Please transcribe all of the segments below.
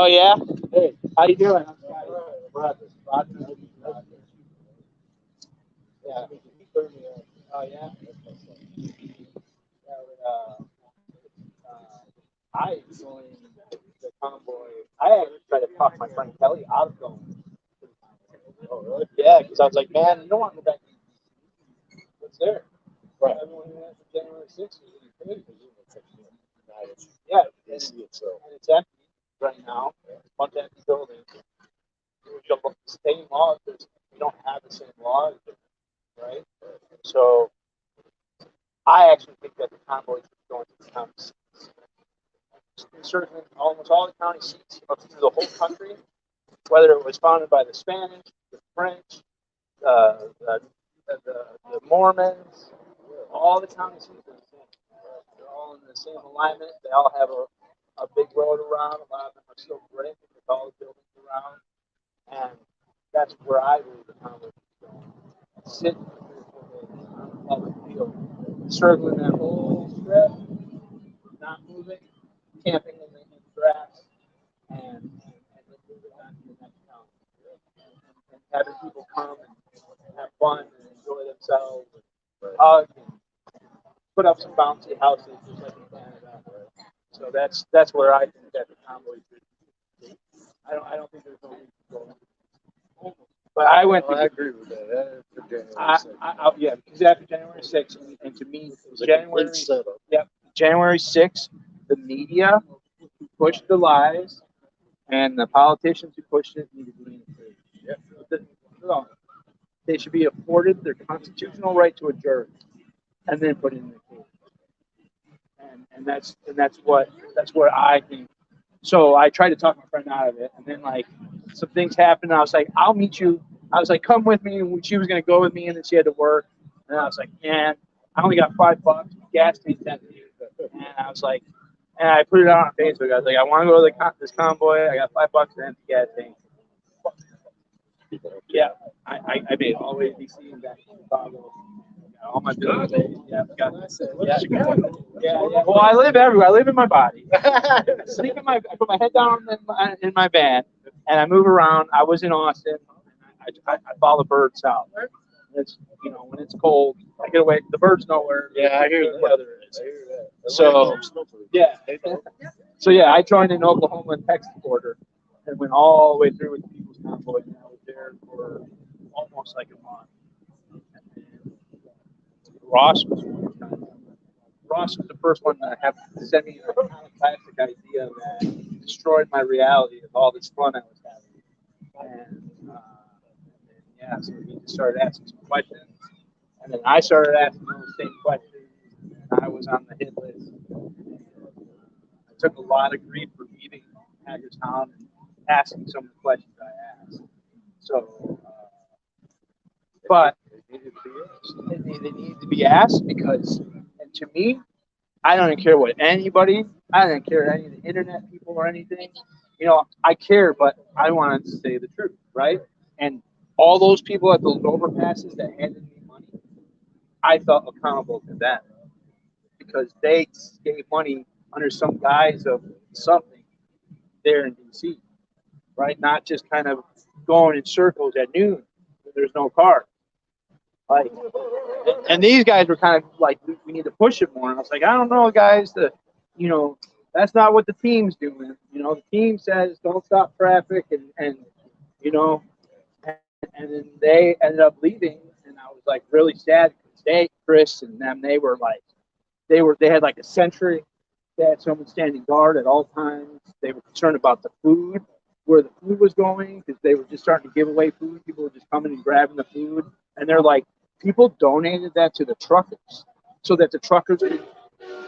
Oh yeah. Hey, how you doing? I'm Roger. Roger. Yeah. Oh yeah. I joined the convoy. I actually tried to talk my friend Kelly out of going. Oh really? Yeah, because I was like, man, you don't want to go back. What's there? Right. Everyone who went for January 6th was in the yeah, and it's empty right now. A bunch of empty buildings. The same laws, we don't have the same laws, right? So I actually think that the convoy should be going to the county seats. Certainly, almost all the county seats through the whole country, whether it was founded by the Spanish, the French, the Mormons, all the county seats are the same. They're all in the same alignment. They all have a big road around. A lot of them are still brick with all the buildings around. And that's where I believe the convoy is going. Sitting for 3 or 4 days on the public field, circling that whole strip, not moving, camping in the grass, and then moving on to the next town. And having people come and have fun and enjoy themselves, and hug, and put up some bouncy houses just like in Canada. So that's where I think that the convoy should be. I don't think there's no reason to go. But I went. I agree with that. After January 6th. Yeah, because after January 6th, and to me, January. Yeah, January 6th, the media who pushed the lies and the politicians who pushed it need to be in the cage. Yeah. They should be afforded their constitutional right to adjourn and then put in the cage. And that's what I think. So I tried to talk my friend out of it, and then like some things happened. And I was like, I'll meet you. I was like, come with me. And she was gonna go with me, and then she had to work. And I was like, man, I only got $5. Gas tank's empty. And I was like, and I put it out on Facebook. I was like, I want to go to this convoy. I got $5 to empty gas tank. Yeah, I made all the way to DC and back to Chicago. All my bills paid. Yeah. Well, I live everywhere. I live in my body. I sleep in I put my head down in my van, and I move around. I was in Austin. I follow the birds south. It's when it's cold, I get away. The birds know where. Yeah, I hear the weather is. I hear that. So yeah, I joined in Oklahoma and Texas border, and went all the way through with the People's Convoy, and I was there for almost like a month. Ross was the first one to have sent me a kind of classic idea that destroyed my reality of all this fun I was having. And so he just started asking some questions, and then I started asking those same questions, and I was on the hit list. I took a lot of grief for leaving Hagerstown and asking some of the questions I asked. So, but they need to be asked because, and to me, I don't care what anybody, I don't care any of the internet people or anything. I care, but I want to say the truth, right? And all those people at those overpasses that handed me money, I felt accountable to them because they gave money under some guise of something there in DC, right? Not just kind of going in circles at noon when there's no car. Like, and these guys were kind of like, we need to push it more. And I was like, I don't know, guys. That's not what the team's doing. The team says don't stop traffic, and then they ended up leaving, and I was like really sad because Chris and them, they had like a sentry. They had someone standing guard at all times. They were concerned about the food, where the food was going, because they were just starting to give away food. People were just coming and grabbing the food, and they're like, people donated that to the truckers so that the truckers could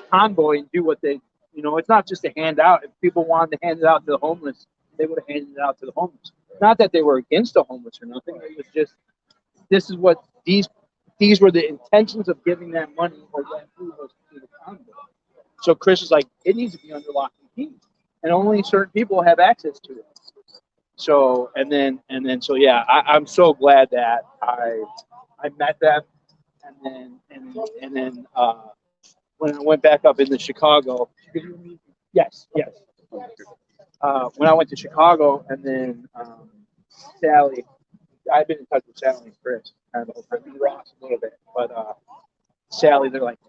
convoy and do what they, it's not just a handout. If people wanted to hand it out to the homeless, they would have handed it out to the homeless. Not that they were against the homeless or nothing. It was just, this is what these were the intentions of giving that money or that food was to the convoy. So Chris was like, it needs to be under lock and key, and only certain people have access to it. So so yeah, I'm so glad that I met them, and then when I went back up into Chicago, yes, when I went to Chicago, and then Sally, I've been in touch with Sally and Chris kind of the whole time, and Ross a little bit, but Sally, they're like,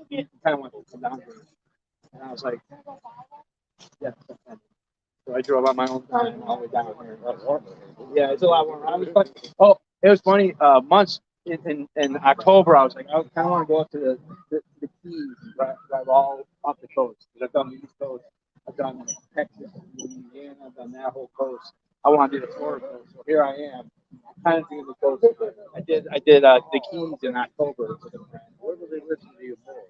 you kind of want to come down here, and I was like, yeah. So I drove on my own time all the way down here. Yeah, it's a lot warmer. I was like, oh, it was funny. Months in October, I was like, I kind of want to go up to the Keys, drive all off the coast. Because I've done the East Coast, I've done Texas, Louisiana, I've done that whole coast. I want to do the Florida coast, so here I am, kind of doing the coast. I did the Keys in October. Where do they listen to you for? What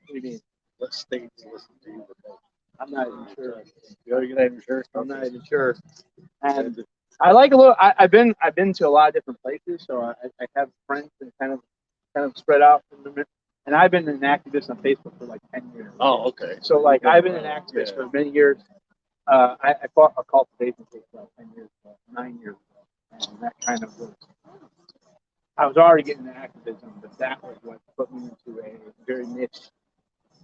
do you mean? What states listen to you the most? I'm not even sure. You're not even sure? I'm not even sure. And I like a little. I've been to a lot of different places, so I have friends and kind of spread out. And I've been an activist on Facebook for like 10 years. Oh, okay. So like I've been an activist for many years. I fought a cultivation case about 10 years ago, 9 years ago, and that kind of was. I was already getting into activism, but that was what put me into a very niche,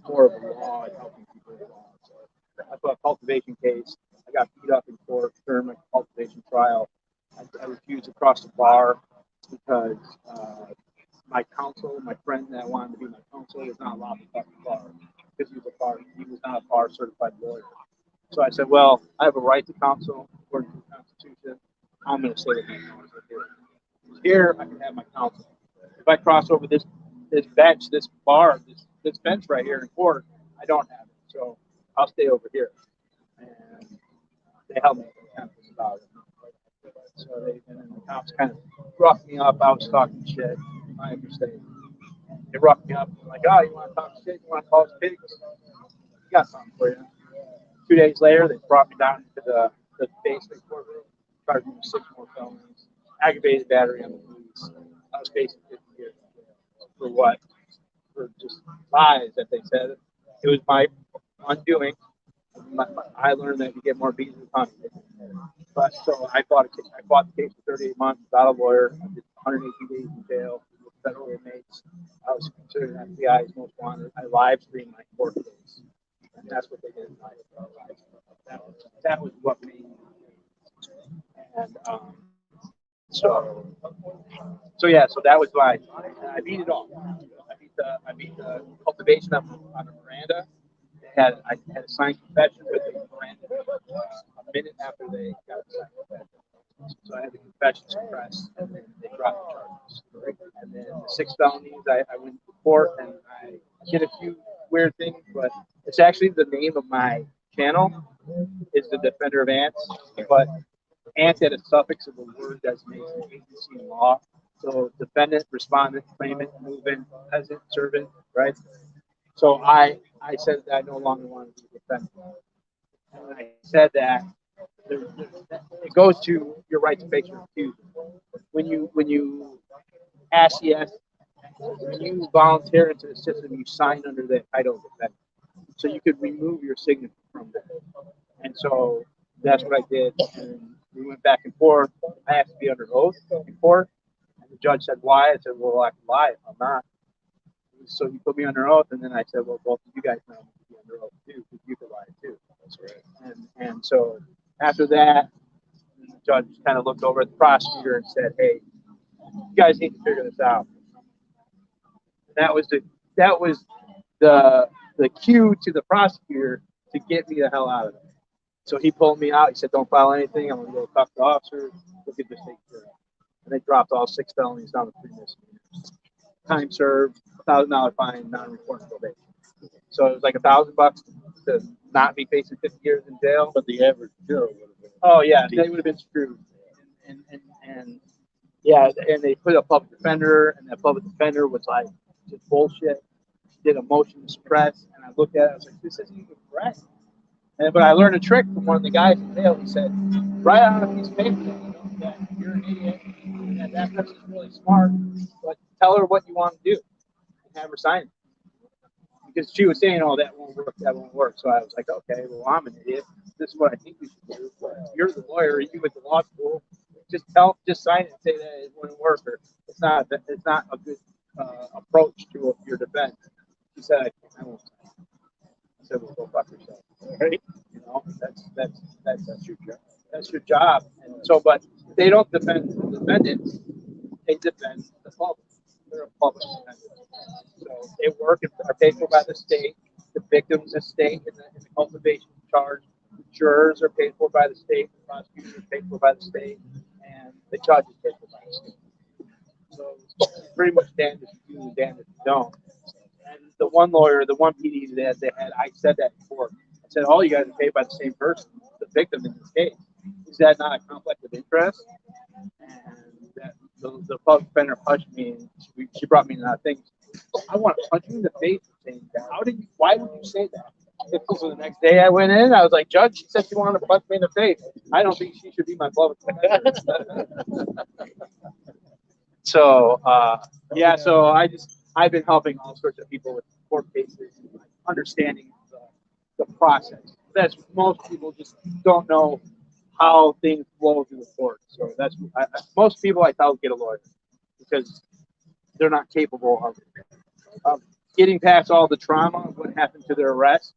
more of a law and helping people with law. So I fought a cultivation case. I got beat up in court during my cultivation trial. I refused to cross the bar because my counsel, my friend that wanted to be my counsel, was not allowed to cross the bar because he was not a bar certified lawyer. So I said, well, I have a right to counsel according to the Constitution. I'm going to stay with my counsel here. Here, I can have my counsel. If I cross over this bench, this bar, this bench right here in court, I don't have it. So I'll stay over here. And they held me kind of about it. So and then the cops kind of roughed me up. I was talking shit. I understand. They roughed me up. Like, oh, you want to talk shit? You want to call us pigs? We got something for you. 2 days later, they brought me down to the basement courtroom, charged me with 6 more felonies, aggravated battery on the police. I was facing 50 years for what? For just lies that they said. It was my undoing. I learned that you get more beaten than punished. But so I fought the case for 38 months without a lawyer. I did 118 days in jail with federal inmates. I was considered FBI's most wanted. I live streamed my court case. And that's what they did in my life. That was what made me. And so yeah, so that was why I beat it all. I beat the cultivation on the Miranda. I had a signed confession with the Miranda a minute after they got the signed confession. So I had the confession suppressed, and then they dropped the charges. And then the 6 felonies, I went to court and I did a few weird things, but it's actually the name of my channel is the Defender of Ants, but ant had a suffix of a word designates an agency in law. So defendant, respondent, claimant, movement, peasant, servant, right? So I said that I no longer wanted to be a defendant. And when I said that, it goes to your right to face your accusers. When you ask yes, when you volunteer into the system, you sign under the title of defendant. So you could remove your signature from that. And so that's what I did. And we went back and forth. I have to be under oath in court. And the judge said, why? I said, well, I can lie if I'm not. So he put me under oath. And then I said, well, both of you guys know to be under oath too, because you could lie too. That's right. And so after that, the judge kind of looked over at the prosecutor and said, hey, you guys need to figure this out. And that was the cue to the prosecutor to get me the hell out of it. So he pulled me out. He said, don't file anything. I'm going to go talk to the officer. We'll get this taken care of. And they dropped all 6 felonies down to 3 misdemeanors. Time served, $1,000 fine, non-reportable probation. So it was like $1,000 to not be facing 50 years in jail. But the average Joe would have been. Oh, yeah, they would have been screwed. And yeah, and they put a public defender, and that public defender was like, just bullshit. Did a motion to suppress, and I looked at it, I was like, this isn't even correct. But I learned a trick from one of the guys in jail. He said, write out a piece of paper that you're an idiot, and that person's really smart, but tell her what you want to do, and have her sign it. Because she was saying, oh, that won't work. So I was like, okay, well, I'm an idiot. This is what I think we should do. You're the lawyer, you went to law school. Just sign it and say that it wouldn't work, or it's not a good approach to your defense. He said, I won't sign it. said, well, go fuck yourself. Right? You know, that's your job. That's your job. And so, but they don't defend the defendants; they defend the public. They're a public defender. So they work and are paid for by the state. The victim's estate in the cultivation charge. The jurors are paid for by the state. The prosecutors are paid for by the state, and the judge is paid for by the state. So it's pretty much damned if you do and damned if you don't. And the one lawyer, the one PD that they had, I said that before. I said, all you guys are paid by the same person, the victim in this case. Is that not a conflict of interest? And that the public defender punched me, and she brought me to that thing. I want to punch you in the face for saying that. Why would you say that? So the next day I went in, I was like, Judge, she said she wanted to punch me in the face. I don't think she should be my public defender. So, yeah, so I've been helping all sorts of people with court cases, and like understanding the process. That's most people just don't know how things flow through the court. So that's most people I tell get a lawyer because they're not capable of getting past all the trauma of what happened to their arrest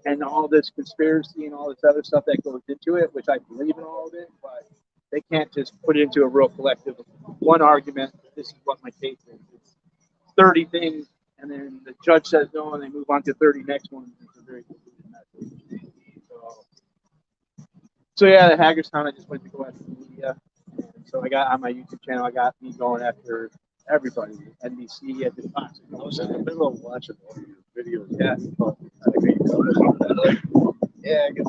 and all this conspiracy and all this other stuff that goes into it, which I believe in all of it, but they can't just put it into a real collective one argument. This is what my case is. It's 30 things, and then the judge says no, and they move on to 30 next ones. It's a very confusing message. So yeah, the Hagerstown, I just went to go after the media. And so I got on my YouTube channel, I got me going after everybody. NBC at the Fox. I was in the middle of watching one of your videos. Yeah. Yeah, I guess.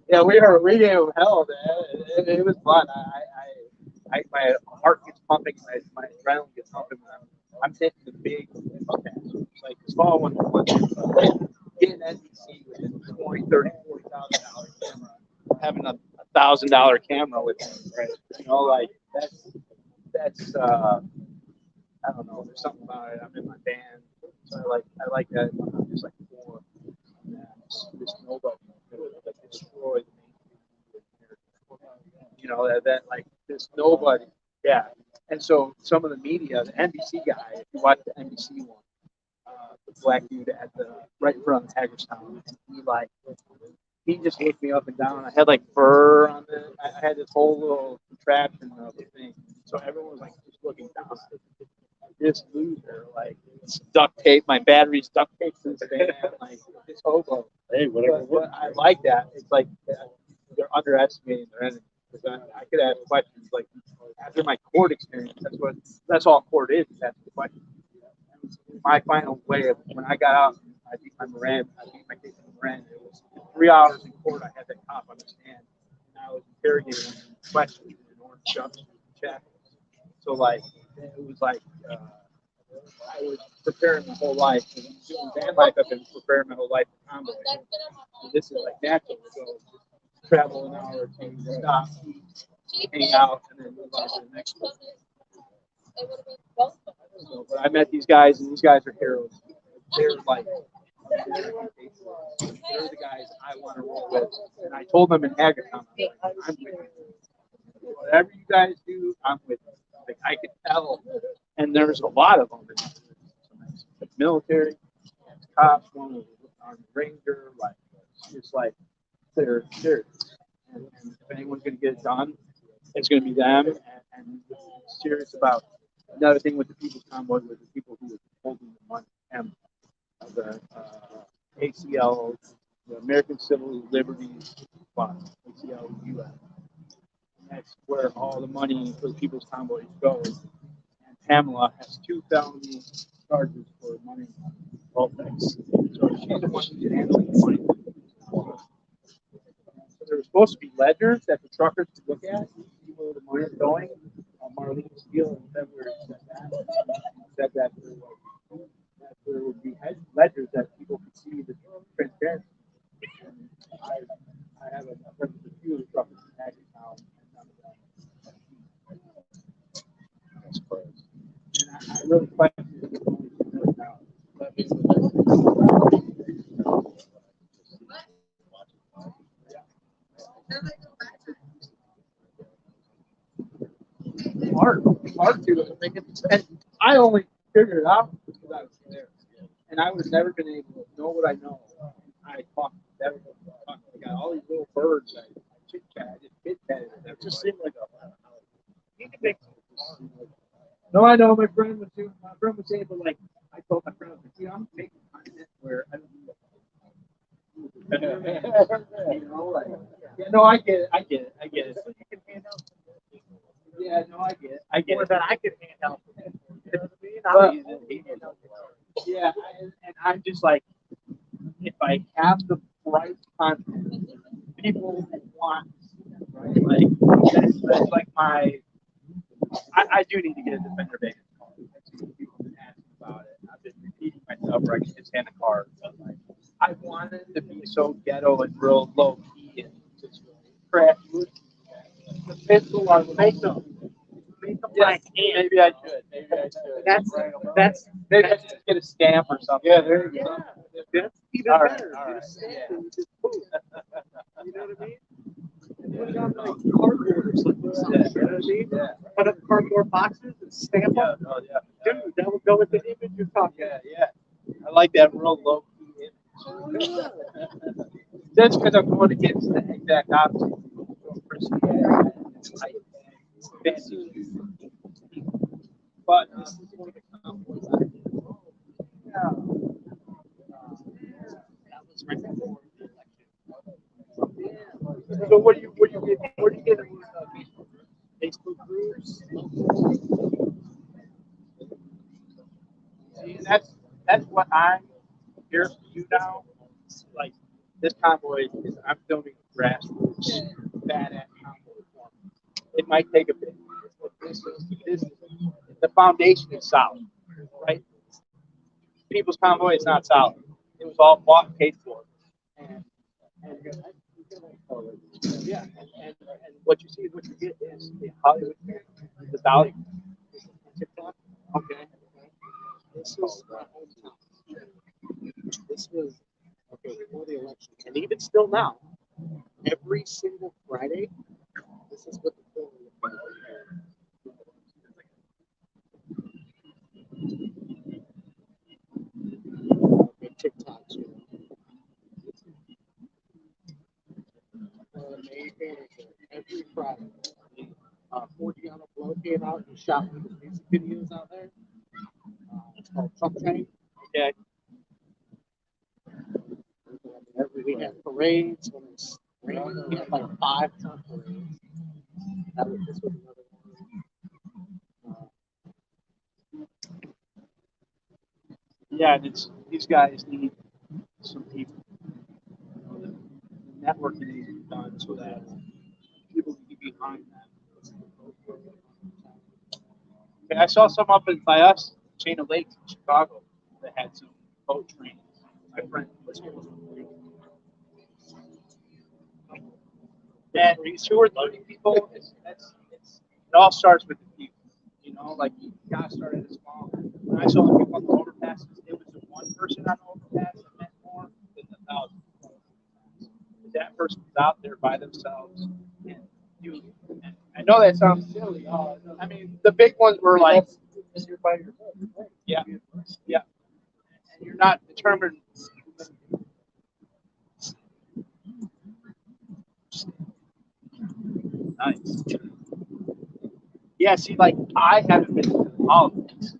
Yeah, we gave them hell, man. It was fun. My heart gets pumping, my adrenaline gets pumping. I'm hitting the big pass. It's like the small one was getting NBC with a $20,000, $30,000, $40,000 camera, having a $1,000 camera with them, right? You know, like that's I don't know. There's something about it. I'm in my band, so I like that. I'm just like poor. This nobody like destroy the mainstream. You know that like this nobody. Yeah. And so some of the media, the NBC guy, if you watch the NBC one, the black dude at the right in front of Hagerstown, he just looked me up and down. I had like fur on it. I had this whole little contraption of the thing. So everyone was like just looking down at it. This loser, like it's duct tape. My battery's duct taped to this van, like this hobo. Hey, whatever. But I like that. It's like they're underestimating their enemy. Because I could ask questions like after my court experience. That's all court is. That's the question. My final way of when I got out, I beat my case in Miranda. It was 3 hours in court. I had that cop on the stand, and I was interrogating him and questioning him in orange jumpsuit and jackets. So like it was like I was preparing my whole life. And doing van life, I've been preparing my whole life for convoy. And this is like natural. So travel an hour or two, stop, eat, hang out, and then move on to the next one. So, but I met these guys, and these guys are heroes. They're like, they're the guys I want to roll with. And I told them in Hagerstown, I'm with you. Whatever you guys do, I'm with you. Like I could tell, and there's a lot of them. Like military, cops, one was an Army Ranger, like it's like they're serious. And if anyone's going to get it done, it's going to be them. And serious about another thing with the People's Convoy was the people who were holding the money. And the ACL, the American Civil Liberties Fund, ACL US. And that's where all the money for the People's Convoy goes. And Pamela has 2 felony charges for money. All things. So she's the one who's handling the money. So there were supposed to be ledgers that the truckers could look at, see where the money is going. Marlene Steele in February said that there would be ledgers that people could see the transparency. And I have a friend with a few of the truckers in Hagerstown, and none of them. That's crazy. And I really question it. Hard to make it. And I only figured it out because I was there. And I would have never been able to know what I know I talked to them. I got all these little birds. I chit chat. I just chit chatted with them. It just seemed like a. You can make No, I know my friend was doing. My friend was saying, but like I told my friend, like, I'm making content where I don't. You know, like, yeah, no, I get it. I get it. I get it. So you can hand out. Yeah, no, I get it. I get it. That I can hand out. You know what I mean? Yeah, and I'm just like, if I have the right content, people want, right? Like that's like my. I do need to get a defender bag. People have been asking about it. I've been repeating myself where I can just hand a card. But like, I want it to be so ghetto and real low key and just craft wood. The pencil or make them like maybe I should. Maybe I should. That's maybe I should just get a stamp or something. Yeah, there you go. That's even All right, better. all Get a right. stamp and just poof. You know what I mean? Put it on like cardboard or something. You know what I mean? Yeah. Put up cardboard boxes and stamp them. Oh, yeah. Dude, that would go with the image you're talking. Yeah, yeah. I like that real low key image. That's because I'm going against the exact opposite. It's like fancy. But this is one of the Cowboys I did. Yeah. That was right before the election. So what do you get? Where do you get Facebook groups? See, that's what I'm here for you now. Like this convoy is I'm filming grassroots badass convoy form. It might take a bit. But this the foundation is solid, right? People's convoy is not solid. It was all bought and paid for. And yeah, and what you see is what you get is the Hollywood, the value. TikTok. Okay. This was my hometown. This was okay before the election, and even still now, every single Friday, this is what the polling looked like. Okay, TikTok too. Every Friday. 40 on a blow came out and shot one of his music videos out there. It's called Trump Train. Okay. We had parades when it's raining. We had like 5 Trump parades. This was another one. Yeah, and these guys need some people. The networking needs to be done so that people can be behind them. Okay, I saw some up by us, Chain of Lakes in Chicago, that had some boat trains. My friend was here. And resteward loading people, it all starts with the people. You know, like you gotta start at a small. When I saw people on the overpasses, it was the one person on the overpass that meant more than the 1,000. That person was out there by themselves and you. And I know that sounds silly. I mean, the big ones were like, you're by yourself. Yeah, yeah, and you're not determined. Nice. Yeah, see, like I haven't been to politics.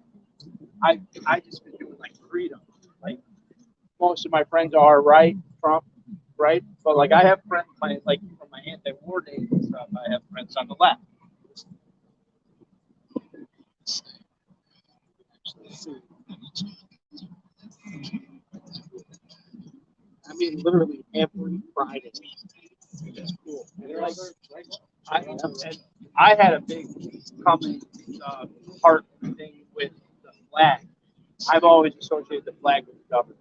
I just been doing like freedom. Like most of my friends are right, Trump, right? But like I have friends like from my anti-war days and stuff. I have friends on the left. I mean, literally every Friday. It's cool. And they're like, and I had a big coming part thing with the flag. I've always associated the flag with the government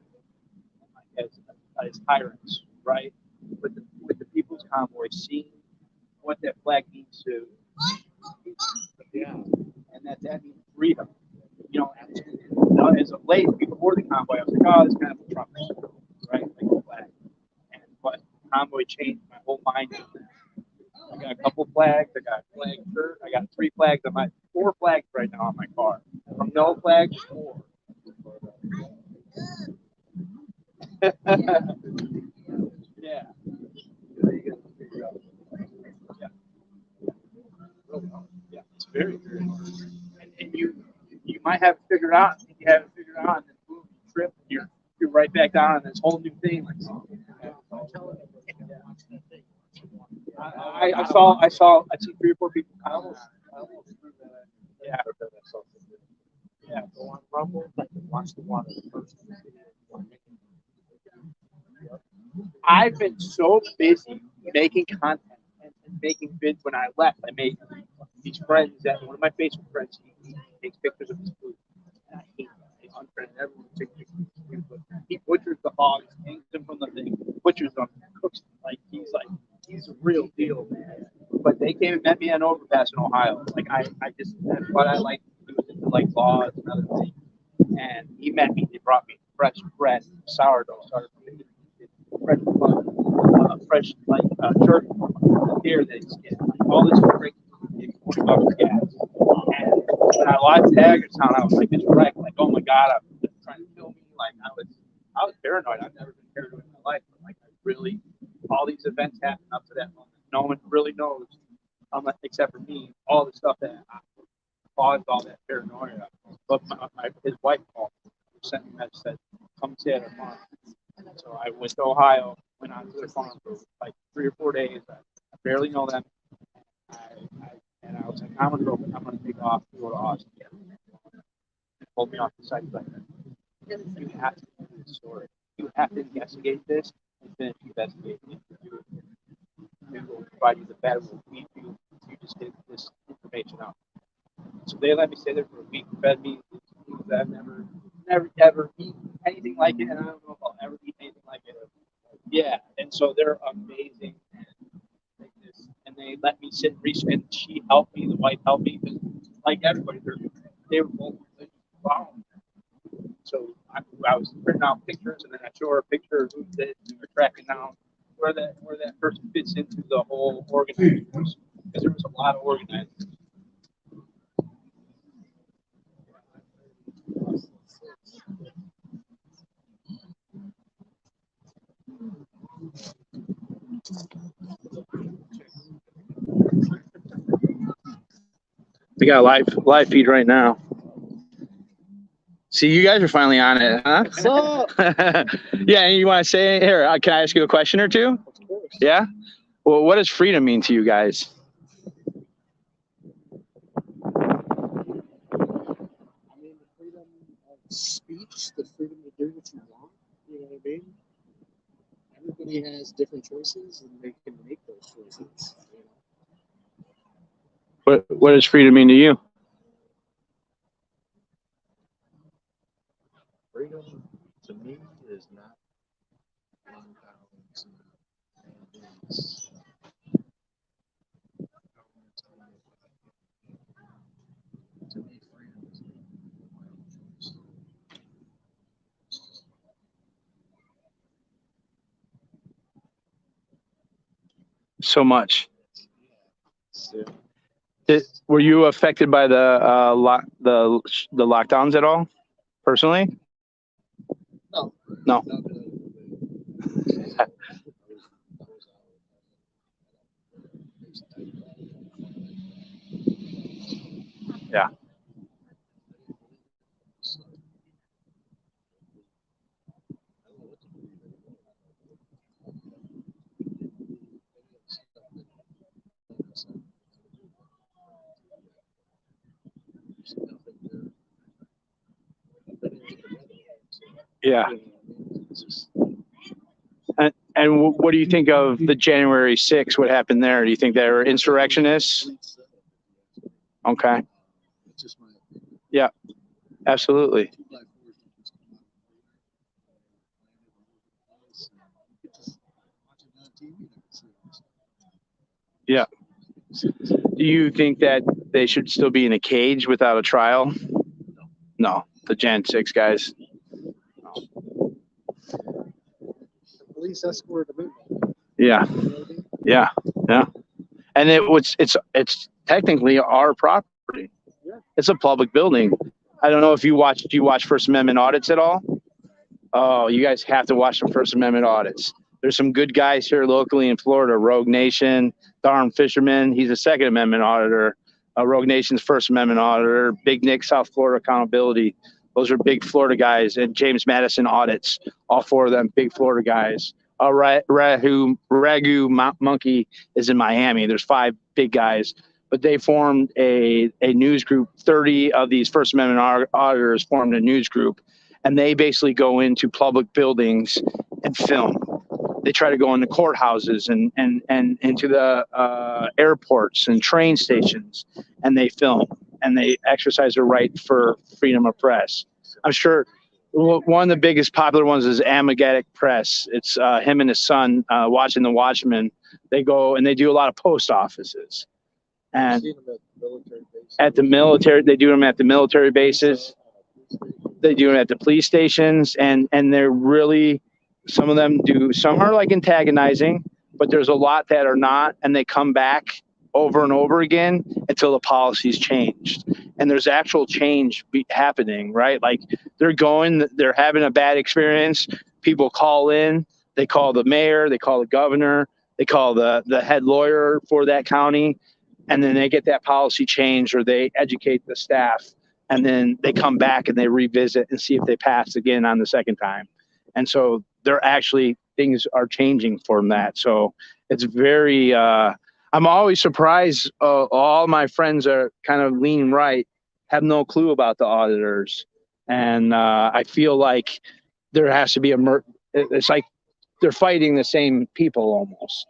as tyrants, right? With the People's Convoy, seeing what that flag means to yeah, and that means freedom. You know, as of late, before the convoy, I was like, oh, this kind of a Trump, right? Like the flag. But convoy changed my whole mind on that. I got a couple flags. I got a flag shirt. I got 3 flags on my 4 flags right now on my car. From no flag to 4. very, very hard. And you might have it figured out, and you have it figured out, and then boom, you trip, and you're right back down on this whole new thing. Like, I see 3 or 4 people. I almost threw that. Yeah. Yeah. Go on Rumble, like watch the water first. I've been so busy making content and making vids. When I left, I made these friends. That one of my Facebook friends, he takes pictures of his food. And I hate that. I unfriended everyone who takes pictures of his food. He butchers the hogs, hangs them from the thing, butchers them, cooks them. He's a real deal, man. But they came and met me on Overpass in Ohio. Like I just, that's what I like to do, is into like laws and other things. And he met me. They brought me fresh bread, sourdough, started fresh fresh jerky here that he's getting. All this great $40 gas. And when I watched Hagerstown, I was like this wreck, like, oh my God, I'm trying to kill me. Like I was paranoid. I've never been paranoid in my life, but like I really, all these events happen up to that moment. No one really knows, except for me, all the stuff that caused all that paranoia. But his wife called me, sent me a message, said, come stay at her farm. So I went to Ohio, went on to their farm for like 3 or 4 days. I barely know them. And I was like, I'm gonna take off to go to Austin. He pulled me off the site. Like, you have to do this story. You have to investigate this and finish investigating it. We will provide you the better will we do if you just get this information out. So they let me stay there for a week, fed me things that I've never ever eaten anything like it, and I don't know if I'll ever eat anything like it. Yeah, and so they're amazing, and they let me sit and research. And she helped me, the wife helped me, because like everybody, they were both religious. Wow. So I was printing out pictures, and then I show her a picture of who did, and we're tracking down where that person fits into the whole organizers, because there was a lot of organizers. We got a live feed right now. See, you guys are finally on it, huh? What's up? Yeah, and you want to say here? Can I ask you a question or two? Of course. Yeah. Well, what does freedom mean to you guys? I mean, the freedom of speech, the freedom to do what you want. You know what I mean? Everybody has different choices, and they can make those choices. You know? What does freedom mean to you? Freedom to me is not compounds and things. To me, freedom is my own choice. So much. Yeah. Were you affected by the lockdowns at all, personally? No. No. Yeah. Yeah. And what do you think of the January 6th? What happened there? Do you think they were insurrectionists? Okay. Yeah, absolutely. Yeah. Do you think that they should still be in a cage without a trial? No, the Jan 6 guys. Police escort them in. Yeah. Yeah. Yeah. And it's technically our property. Yeah. It's a public building. I don't know if do you watch First Amendment audits at all? Oh, you guys have to watch some First Amendment audits. There's some good guys here locally in Florida, Rogue Nation, Darn Fisherman. He's a Second Amendment auditor. Rogue Nation's First Amendment auditor, Big Nick, South Florida Accountability. Those are big Florida guys, and James Madison Audits. All four of them big Florida guys. Ragu Monkey is in Miami. There's 5 big guys, but they formed a news group. 30 of these First Amendment auditors formed a news group, and they basically go into public buildings and film. They try to go into courthouses and into the airports and train stations, and they film, and they exercise their right for freedom of press. I'm sure one of the biggest popular ones is Amageddon Press. It's him and his son watching the Watchmen. They go and they do a lot of post offices. And at the military, they do them at the military bases. They do them at the police stations, and they're really, some of them do, some are like antagonizing, but there's a lot that are not, and they come back over and over again until the policy's changed. And there's actual change happening, right? Like they're having a bad experience. People call in, they call the mayor, they call the governor, they call the head lawyer for that county, and then they get that policy changed, or they educate the staff, and then they come back and they revisit and see if they pass again on the second time. And so they're actually, things are changing from that. So it's very, I'm always surprised. All my friends are kind of lean right, have no clue about the auditors. And I feel like there has to be it's like they're fighting the same people almost,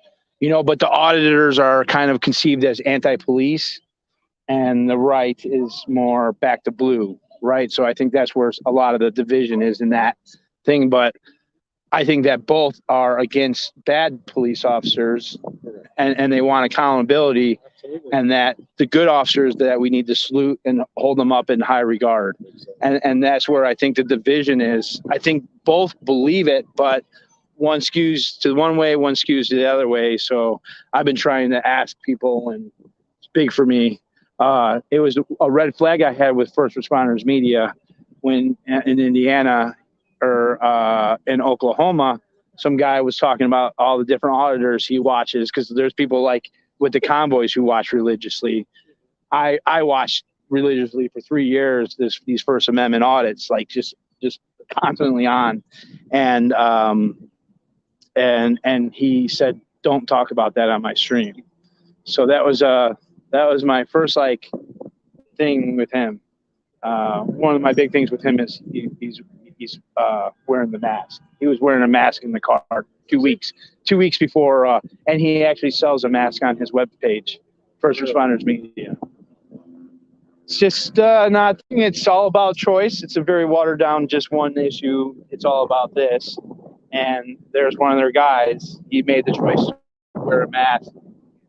but the auditors are kind of conceived as anti-police, and the right is more back to blue, right? So I think that's where a lot of the division is in that thing. But I think that both are against bad police officers, and they want accountability. Absolutely. And that the good officers that we need to salute and hold them up in high regard. And that's where I think the division is. I think both believe it, but one skews to one way, one skews to the other way. So I've been trying to ask people, and it's big for me. It was a red flag I had with First Responders Media when in Indiana, or in Oklahoma, some guy was talking about all the different auditors he watches, because there's people like with the convoys who watch religiously. I watched religiously for 3 years these First Amendment audits, like just constantly on, and he said, don't talk about that on my stream. So that was my first thing with him. One of my big things with him is he's wearing the mask. He was wearing a mask in the car 2 weeks before, and he actually sells a mask on his webpage, First Responders Media. It's just not. It's all about choice. It's a very watered down, just one issue. It's all about this. And there's one of their guys. He made the choice to wear a mask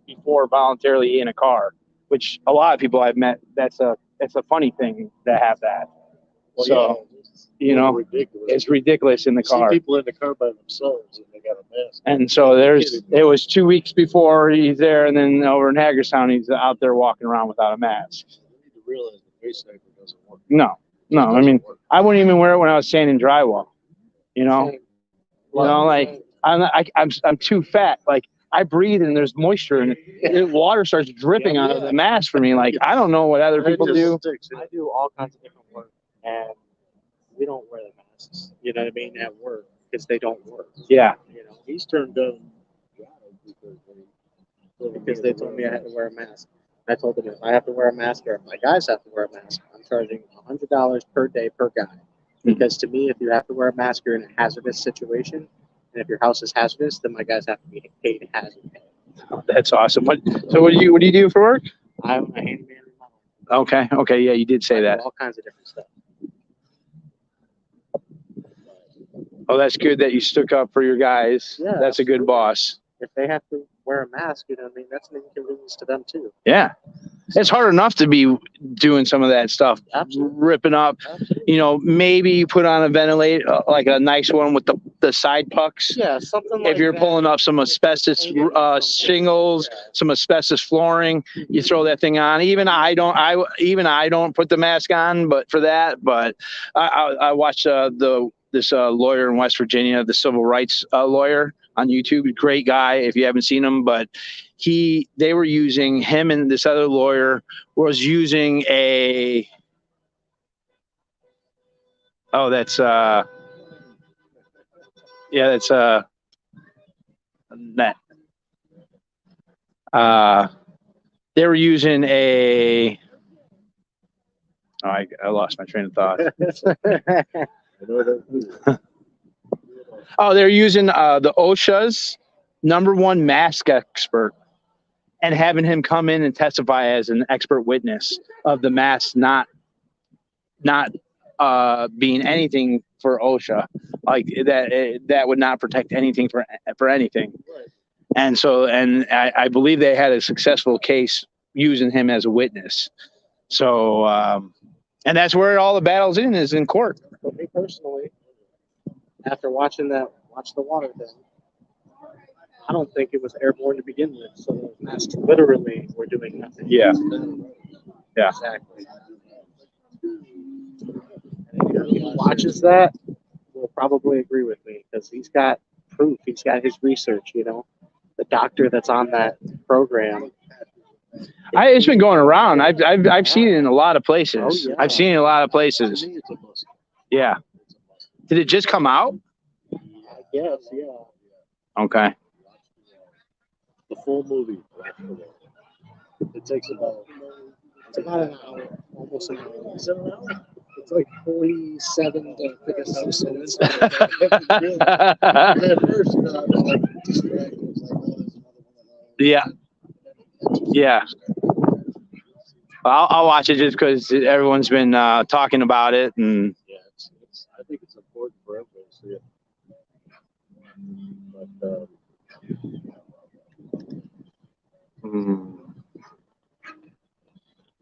before voluntarily in a car, which a lot of people I've met. It's a funny thing to have that. Well, so. Yeah. It's ridiculous in the car. See people in the car by themselves and they got a mask. And so it was 2 weeks before he's there, and then over in Hagerstown, he's out there walking around without a mask. You need to realize the face sniper doesn't work. No. I mean, I wouldn't even wear it when I was sanding drywall. I'm too fat. Like I breathe and there's moisture and water starts dripping out of the mask for me. Like I don't know what other people do. I do all kinds of different work, and we don't wear the masks, you know what I mean, at work, because they don't work. Yeah. He's turned down because they told me I had to wear a mask. I told them if I have to wear a mask or if my guys have to wear a mask, I'm charging $100 per day per guy. Because to me, if you have to wear a mask, you're in a hazardous situation. And if your house is hazardous, then my guys have to be paid hazard pay. Oh, that's awesome. What do you do for work? I'm a handyman in my home. Okay. Yeah, you did say that. All kinds of different stuff. Oh, that's good that you stuck up for your guys. Yeah, that's a good boss. If they have to wear a mask, that's an inconvenience to them too. Yeah. It's hard enough to be doing some of that stuff. Absolutely. Ripping up. Absolutely. Maybe you put on a ventilator, like a nice one with the side pucks. Yeah, something like if you're that. Pulling up some asbestos shingles, some asbestos flooring, you throw that thing on. Even I don't put the mask on, but for that. But I watched this lawyer in West Virginia, the civil rights lawyer on YouTube. Great guy if you haven't seen him, but they were using him, and this other lawyer was using a. Oh, that's yeah, that's net. They were using a. Oh, I lost my train of thought. Oh, they're using the OSHA's #1 mask expert and having him come in and testify as an expert witness of the mask not being anything for OSHA, like that would not protect anything for anything. And so, and I believe they had a successful case using him as a witness. So, and that's where all the battles is in court. For me personally, after watching the water thing, I don't think it was airborne to begin with. So those masks literally were doing nothing. Yeah. Yeah. Exactly. And anybody who watches that will probably agree with me because he's got proof. He's got his research. You know, the doctor that's on that program. It's been going around. I've seen it in a lot of places. Oh, yeah. I've seen it in a lot of places. Yeah. Did it just come out? I guess, yeah. Okay. The full movie. It takes about an hour, almost an hour. Is it an hour? It's like 47 to 56 minutes. At first, like distracted. It's like, oh, there's another one of those. Yeah. Yeah. I'll watch it just because everyone's been talking about it, and Yeah, I think it's important for everybody to see it. But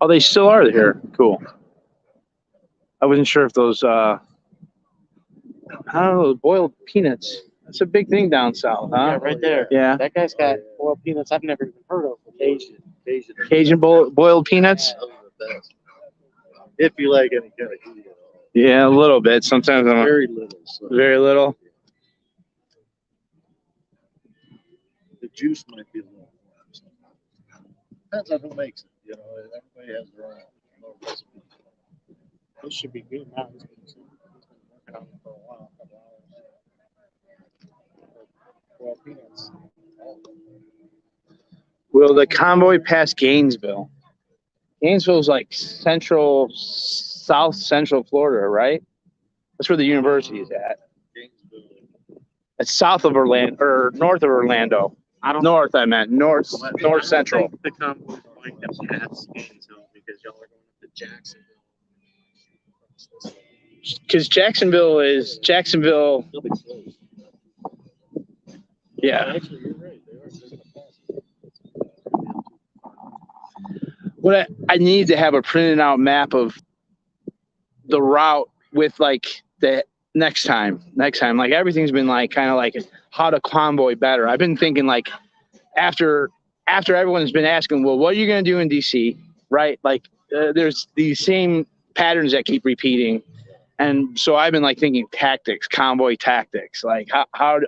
oh, they still are here. Cool. I wasn't sure if those I don't know, boiled peanuts. That's a big thing down south, huh? Yeah, right there. Yeah. That guy's got boiled peanuts I've never even heard of. Cajun boiled peanuts. if you like any kind of heat at all. Yeah, a little bit. Sometimes I'm Very little. So very little. the juice might be a little more. Depends on who makes it. You know, everybody has their own recipe. This should be good now. He's been working on it for a while, a couple hours. Boiled peanuts. Will the convoy pass Gainesville? Gainesville's like south central Florida, right? That's where the university is at. It's south of Orlando, or north of Orlando. North, I meant north central. The convoy's going to pass Gainesville because y'all are going to Jacksonville. Because Jacksonville. They'll be close. Yeah. Actually, you're right. They're going to pass it. What I need to have a printed out map of the route with like the next time, like everything's been like kind of like how to convoy better. I've been thinking like after everyone's been asking, well, what are you going to do in DC, right? Like there's these same patterns that keep repeating. And so I've been like thinking tactics, convoy tactics, like how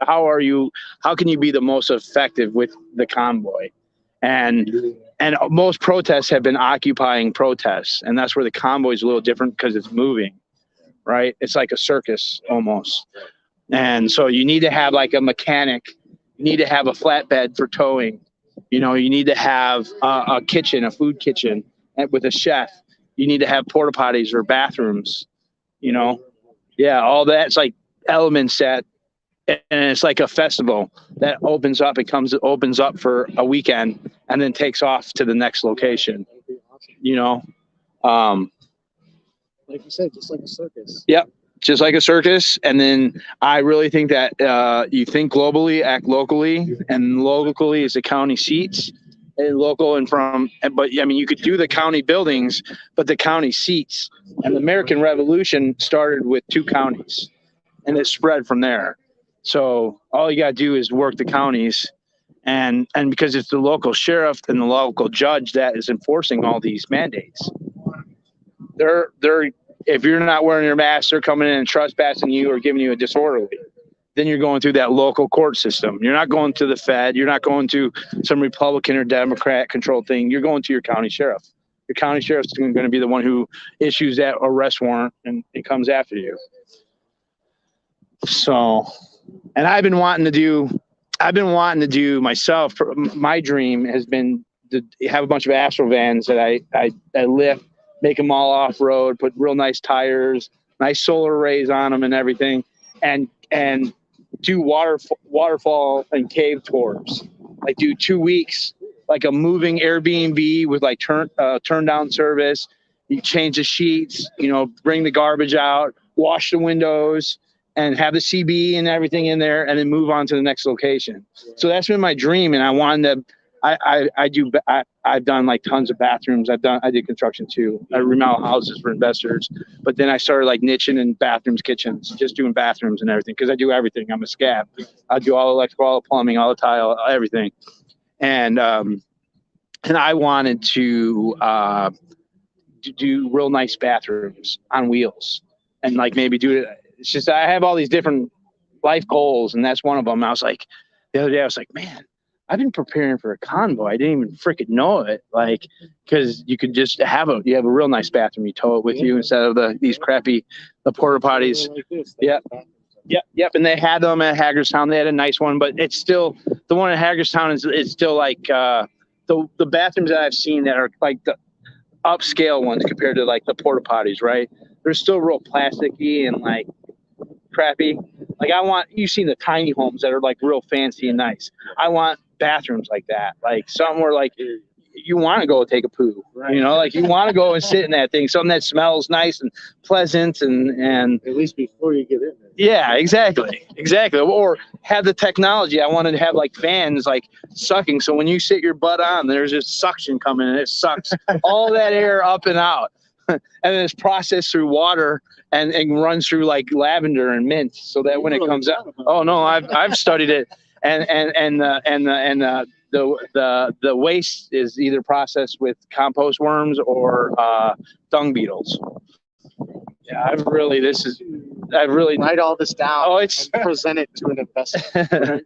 can you be the most effective with the convoy? And most protests have been occupying protests, and that's where the convoy is a little different because it's moving, right? It's like a circus almost. And so you need to have like a mechanic, you need to have a flatbed for towing, you know, you need to have a kitchen, a food kitchen with a chef. You need to have porta potties or bathrooms, you know. Yeah, all that's like elements that, and it's like a festival that opens up for a weekend and then takes off to the next location, you know. Like you said, just like a circus. Yep, just like a circus. And then I really think that you think globally, act locally, and locally is the county seats. And local and but I mean, you could do the county buildings, but the county seats. And the American Revolution started with 2 counties, and it spread from there. So all you got to do is work the counties, and because it's the local sheriff and the local judge that is enforcing all these mandates. They're if you're not wearing your mask, they're coming in and trespassing you or giving you a disorderly. then you're going through that local court system. You're not going to the Fed. You're not going to some Republican or Democrat controlled thing. You're going to your county sheriff. Your county sheriff's going to be the one who issues that arrest warrant and it comes after you. So, and I've been wanting to do myself. My dream has been to have a bunch of Astro vans that I lift, make them all off road, put real nice tires, nice solar arrays on them and everything, and do waterfall and cave tours. Like do 2 weeks, like a moving Airbnb with like turn down service. You change the sheets, you know, bring the garbage out, wash the windows, and have the CB and everything in there, and then move on to the next location. So that's been my dream, and I wanted to. I've done like tons of bathrooms. I did construction too. I remodel houses for investors, but then I started like niching in bathrooms, kitchens, just doing bathrooms and everything because I do everything. I'm a scab. I do all electrical, all the plumbing, all the tile, everything. And I wanted to do real nice bathrooms on wheels and like maybe do it. It's just I have all these different life goals, and that's one of them. I was like, the other day, I was like, man, I've been preparing for a convoy. I didn't even freaking know it. Like, because you could just have a real nice bathroom. You tow it with you instead of these crappy porta potties. Yep. And they had them at Hagerstown. They had a nice one, but it's still the one at Hagerstown is still like the bathrooms that I've seen that are like the upscale ones compared to like the porta potties, right? They're still real plasticky and like crappy. Like you've seen the tiny homes that are like real fancy and nice. I want bathrooms like that, like somewhere like you want to go take a poo, right? You know, like you want to go and sit in that thing, something that smells nice and pleasant and at least before you get in there. Yeah, exactly. Or have the technology. I wanted to have like fans like sucking, so when you sit your butt on, there's just suction coming and it sucks all that air up and out. And then it's processed through water and runs through like lavender and mint, so that when it comes out, oh no, I've studied it, and the waste is either processed with compost worms or dung beetles. Yeah, I've really write all this down. Oh, it's and present it to an investor.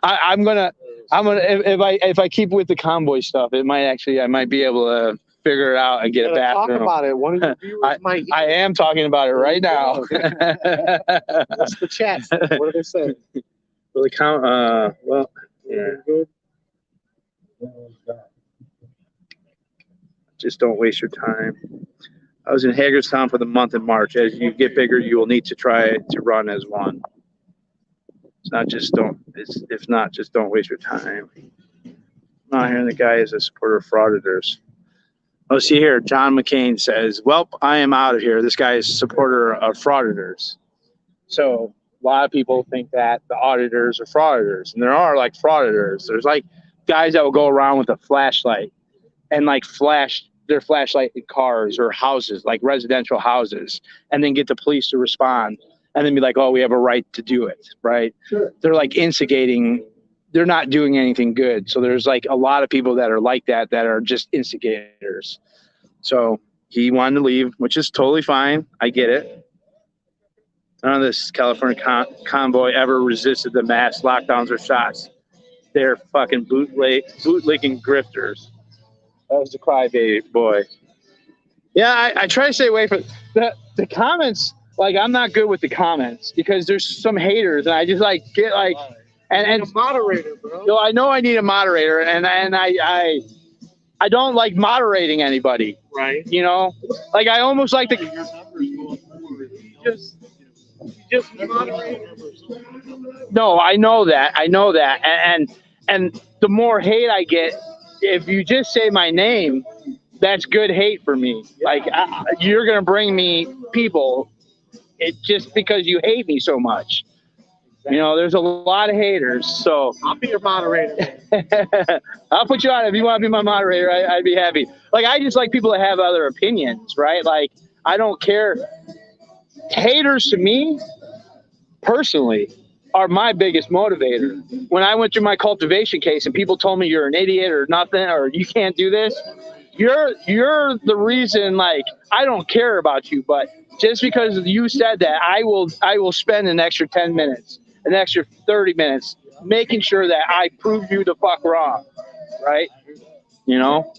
I'm gonna if I keep with the convoy stuff, I might be able to figure it out and get a bathroom. Talk about it. One of your viewers might. I am talking about it right now. What's the chat? What do they say? Will it count? Well, yeah. Good. Just don't waste your time. I was in Hagerstown for the month in March. As you get bigger, you will need to try to run as one. It's not just if not, just don't waste your time. Not hearing the guy is a supporter of frauditors. Oh, see here, John McCain says, well, I am out of here. This guy is a supporter of frauditors. So a lot of people think that the auditors are frauditors, and there are like frauditors. There's like guys that will go around with a flashlight and like flash their flashlight in cars or houses, like residential houses, and then get the police to respond and then be like, oh, we have a right to do it, right? Sure. They're like instigating. They're not doing anything good. So there's like a lot of people that are like that are just instigators. So he wanted to leave, which is totally fine. I get it. None of this California convoy ever resisted the mass lockdowns or shots. They're fucking bootlicking grifters. That was the crybaby boy. Yeah, I try to stay away from the comments. Like, I'm not good with the comments because there's some haters, and I just like get like and a moderator, bro. So I know I need a moderator, and I don't like moderating anybody. Right. You know, like I almost like to just moderate. No, I know that, and the more hate I get, if you just say my name, that's good hate for me. Yeah. Like you're gonna bring me people, just because you hate me so much. You know, there's a lot of haters, so I'll be your moderator. I'll put you on. If you want to be my moderator, I'd be happy. Like, I just like people that have other opinions, right? Like, I don't care. Haters to me, personally, are my biggest motivator. When I went through my cultivation case and people told me you're an idiot or nothing or you can't do this, you're the reason. Like, I don't care about you, but just because you said that, I will spend an extra 10 minutes. an extra 30 minutes, making sure that I prove you the fuck wrong, right? You know.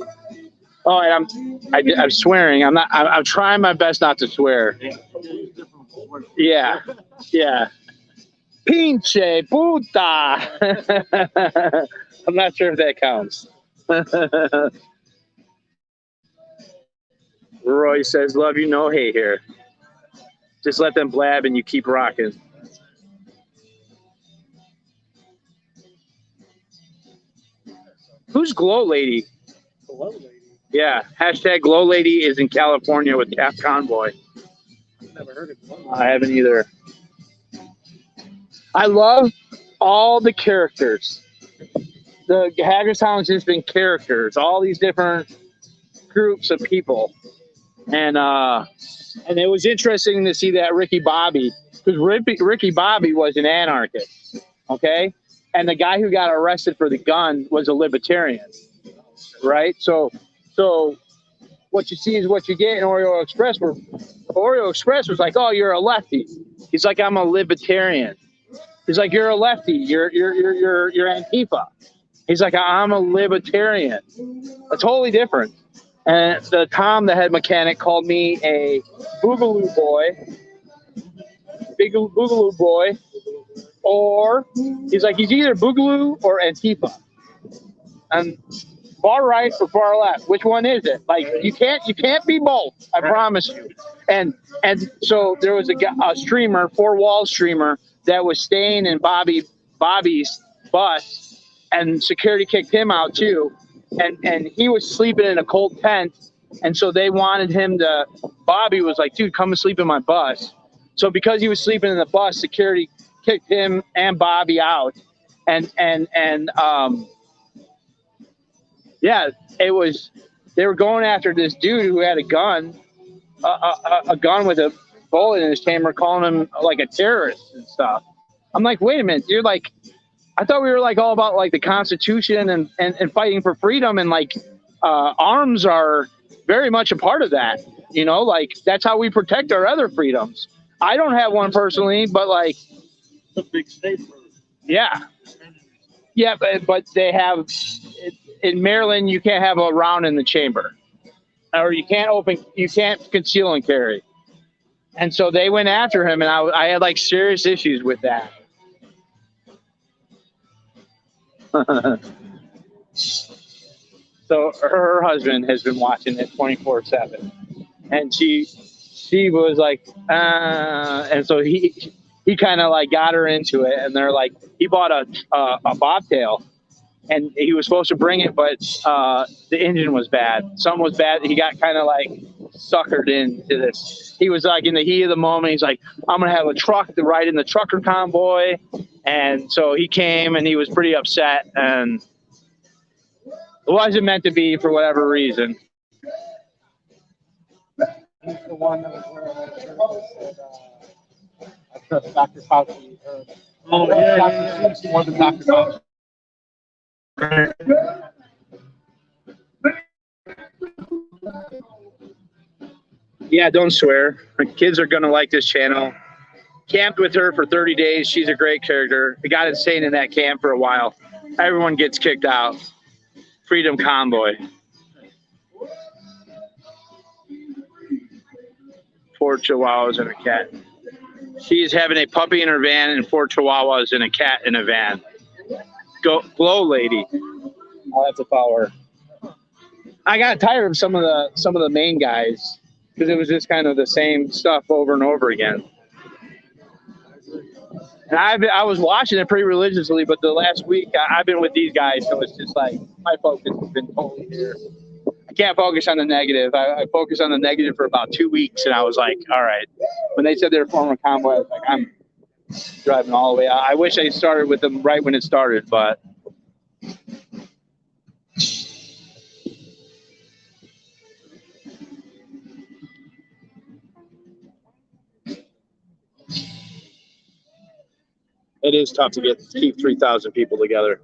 Oh, and I'm swearing. I'm trying my best not to swear. Yeah, yeah. Pinche puta. I'm not sure if that counts. Roy says, "Love you, no hate here. Just let them blab and you keep rocking." Who's Glow Lady? Glow Lady. Yeah, hashtag Glow Lady is in California with Cap Convoy. I've never heard of Glow. I haven't either. I love all the characters. The Hagerstown's just been characters, all these different groups of people, and it was interesting to see that Ricky Bobby, because Ricky Bobby was an anarchist, okay, and the guy who got arrested for the gun was a libertarian, right? So what you see is what you get in Oreo Express. Where Oreo Express was like, "Oh, you're a lefty." He's like, "I'm a libertarian." He's like, "You're a lefty. You're Antifa." He's like, "I'm a libertarian." That's totally different. And the Tom, the head mechanic, called me a boogaloo boy, big boogaloo boy, or he's like, he's either boogaloo or Antifa. And far right or far left, which one is it? Like, you can't be both. I promise you. And so there was a streamer, 4 Wall streamer, that was staying in Bobby's bus, and security kicked him out too. And he was sleeping in a cold tent, and so they wanted him to. Bobby was like, "Dude, come and sleep in my bus." So because he was sleeping in the bus, security kicked him and Bobby out, and yeah, it was. They were going after this dude who had a gun, a gun with a bullet in his chamber, calling him like a terrorist and stuff. I'm like, wait a minute, you're like. I thought we were like all about like the Constitution and fighting for freedom, and like arms are very much a part of that. You know, like that's how we protect our other freedoms. I don't have one personally, but like, The big state. yeah, but they have in Maryland. You can't have a round in the chamber, or you can't conceal and carry. And so they went after him, and I had like serious issues with that. So her husband has been watching it 24/7, and she was like, and so he kind of like got her into it, and they're like, he bought a bobtail, and he was supposed to bring it, but the engine was bad. Something was bad. He got kind of like suckered into this. He was like in the heat of the moment. He's like, I'm gonna have a truck to ride in the trucker convoy, and so he came, and he was pretty upset, and it wasn't meant to be for whatever reason. He's the one that was wearing that shirt that said, I trust Dr. Fauci. Oh, yeah, Dr. yeah, Seuss more than Dr. Fauci. Yeah, don't swear. My kids are gonna like this channel. Camped with her for 30 days. She's a great character. It got insane in that camp for a while. Everyone gets kicked out. Freedom Convoy. 4 chihuahuas and a cat. She is having a puppy in her van and 4 chihuahuas and a cat in a van. Glow Lady. I'll have to follow her. I got tired of some of the main guys because it was just kind of the same stuff over and over again. And I was watching it pretty religiously, but the last week I've been with these guys, so it's just like my focus has been totally here. I can't focus on the negative. I focused on the negative for about 2 weeks, and I was like, all right. When they said they're forming a convoy, I was like, I'm driving all the way out. I wish I started with them right when it started, but. It is tough to keep 3,000 people together.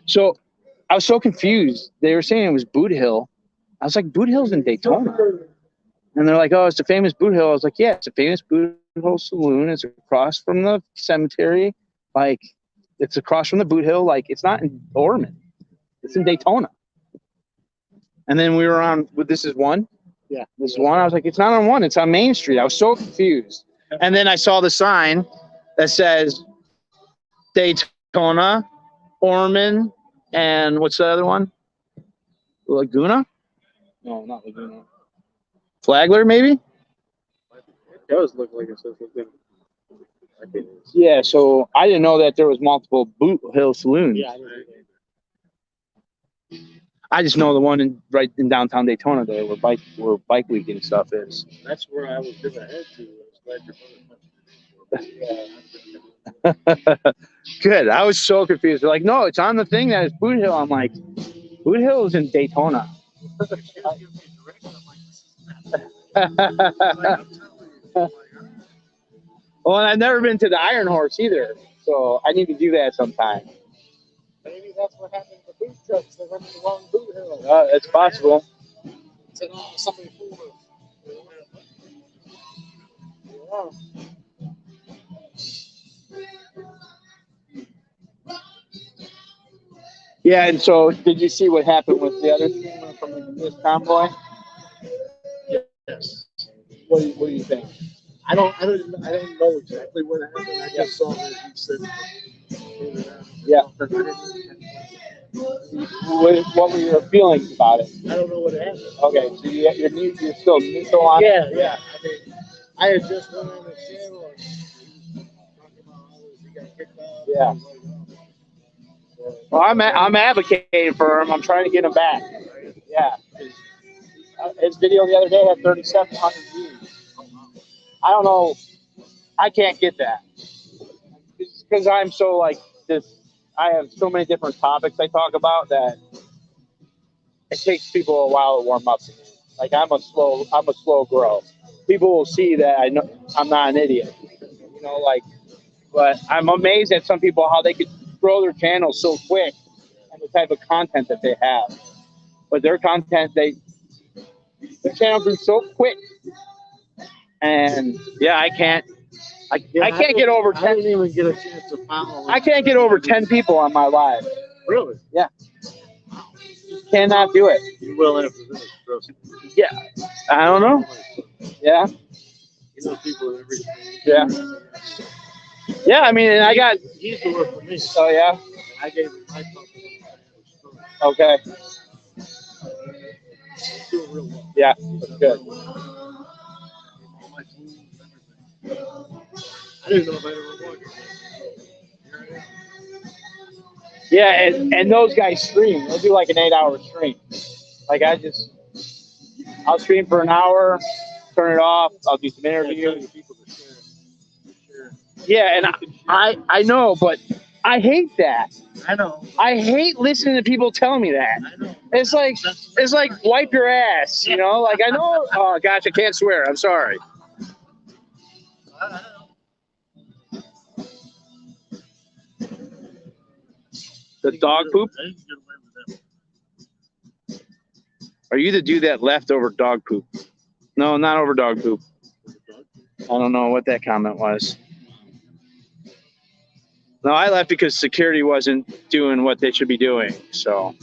So I was so confused. They were saying it was Boot Hill. I was like, Boot Hill's in Daytona. And they're like, oh, it's the famous Boot Hill. I was like, yeah, it's a famous Boot Hill Saloon. It's across from the cemetery. Like, it's across from the Boot Hill. Like, it's not in Ormond. It's in Daytona. And then we were on, this is one? Yeah. This is one. I was like, it's not on one. It's on Main Street. I was so confused. And then I saw the sign that says Daytona, Ormond, and what's the other one? Laguna? No, not Laguna. Flagler, maybe? It does look like it says Laguna. Yeah, so I didn't know that there was multiple Boot Hill Saloons. Yeah. I just know the one right in downtown Daytona there where bike week and stuff is. That's where I was gonna head to. I was glad you're going. Good. I was so confused. They're like, no, it's on the thing that is Boot Hill. I'm like, Boot Hill is in Daytona. Well, and I've never been to the Iron Horse either, so I need to do that sometime. Maybe that's what happened to boot trucks. They went to the wrong boot hill. It's possible. So now somebody fooled us. Yeah, and so did you see what happened with the other streamer from this convoy? Yes. What do you think? I don't know exactly what happened. I just saw that he said. Yeah. What were your feelings about it? I don't know what happened. Okay, so you're still neutral on it? Yeah. I mean, I had just went on the channel and talking about how he got kicked out. Yeah. Well, I'm advocating for him. I'm trying to get him back. Yeah. His video the other day had 3,700 views. I don't know. I can't get that because I'm so like this. I have so many different topics I talk about that it takes people a while to warm up to me. Like I'm a slow grow. People will see that I know I'm not an idiot. You know, like, but I'm amazed at some people how they could grow their channel so quick and the type of content that they have. But their content, their channel grew so quick. And yeah, I can't get over 10. I didn't even get a chance to follow. I can't get over 10 people on my live. Really? Yeah. Cannot do it. You will after this, trust me. Yeah. I don't know. Yeah. You know people every. Yeah. Yeah, I mean, and I got. He used to work for me. Oh yeah. I gave him my company. Okay. He's doing real well. Yeah. That's good. I didn't know if I ever walked. Yeah, and those guys stream. They'll do like an 8-hour stream. Like I'll stream for an hour, turn it off. I'll do some interviews. Yeah, and I know, but I hate that. I know. I hate listening to people telling me that. I know. It's like wipe your ass, you know? Like I know. Oh gosh, I can't swear. I'm sorry. The dog poop? Are you the dude that left over dog poop? No, not over dog poop. I don't know what that comment was. No, I left because security wasn't doing what they should be doing. So,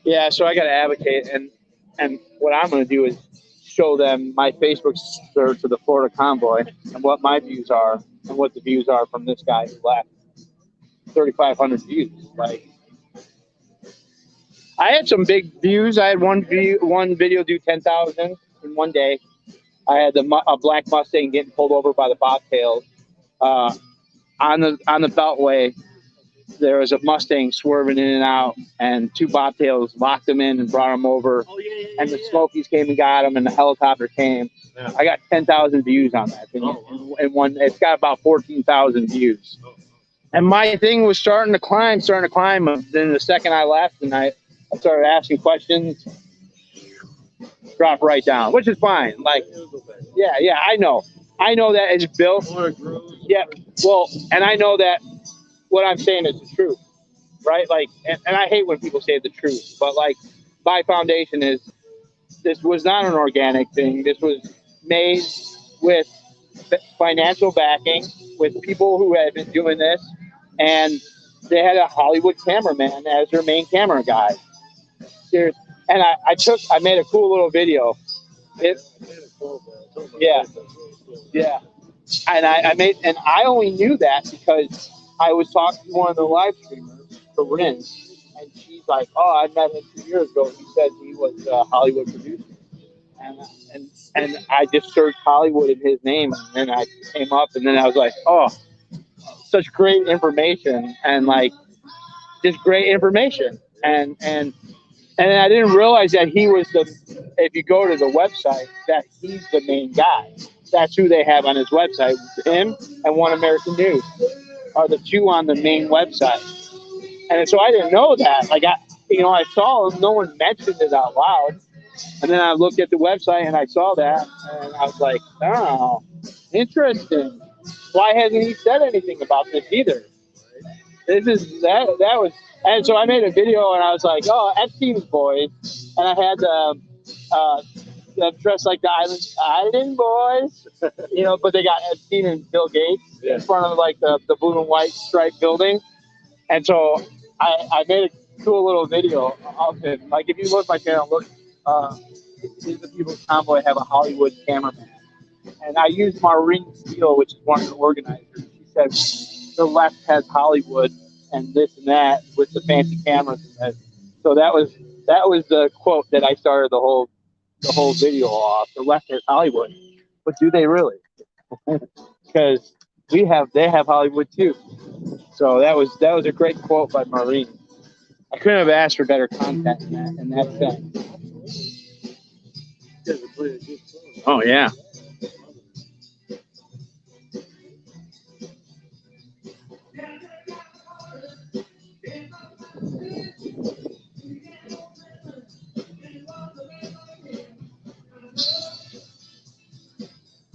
yeah, so I got to advocate. And what I'm going to do is show them my Facebook search of the Florida convoy and what my views are and what the views are from this guy who left. 3,500 views. Like, I had some big views. I had one video do 10,000 in one day. I had a black Mustang getting pulled over by the bobtails. On the Beltway, there was a Mustang swerving in and out, and two bobtails locked him in and brought him over. And the Smokies came and got him, and the helicopter came. Yeah. I got 10,000 views on that. And one, it's got about 14,000 views. And my thing was starting to climb. Then the second I left and I started asking questions, drop right down, which is fine. Like, yeah, I know that it's built. Yeah, well, and I know that what I'm saying is the truth, right? Like, and I hate when people say the truth, but like, my foundation is this was not an organic thing. This was made with financial backing, with people who had been doing this, and they had a Hollywood cameraman as their main camera guy. Dude, and I made a cool little video. Yeah. Yeah. And and I only knew that because I was talking to one of the live streamers, Corinne, and she's like, "Oh, I met him 2 years ago. He said he was a Hollywood producer." And I just searched Hollywood in his name, and then I came up, and then I was like, "Oh, such great information, and like just great information." And I didn't realize that he was if you go to the website, that he's the main guy. That's who they have on his website. Him and One American News are the two on the main website. And so I didn't know that. Like, I saw him. No one mentioned it out loud. And then I looked at the website and I saw that. And I was like, oh, interesting. Why hasn't he said anything about this either? That was, and so I made a video and I was like, oh, Epstein's boys, and I had them dressed like the Island Boys, but they got Epstein and Bill Gates in front of like the blue and white striped building, and so I made a cool little video of it. Like if you look at my channel, look, the People's Convoy have a Hollywood cameraman, and I used Maureen Steele, which is one of the organizers. She said the left has Hollywood and this and that with the fancy cameras. So that was the quote that I started the whole video off. The left has Hollywood, but do they really? Because they have Hollywood too. So that was a great quote by Maureen. I couldn't have asked for better content in that sense. Oh yeah.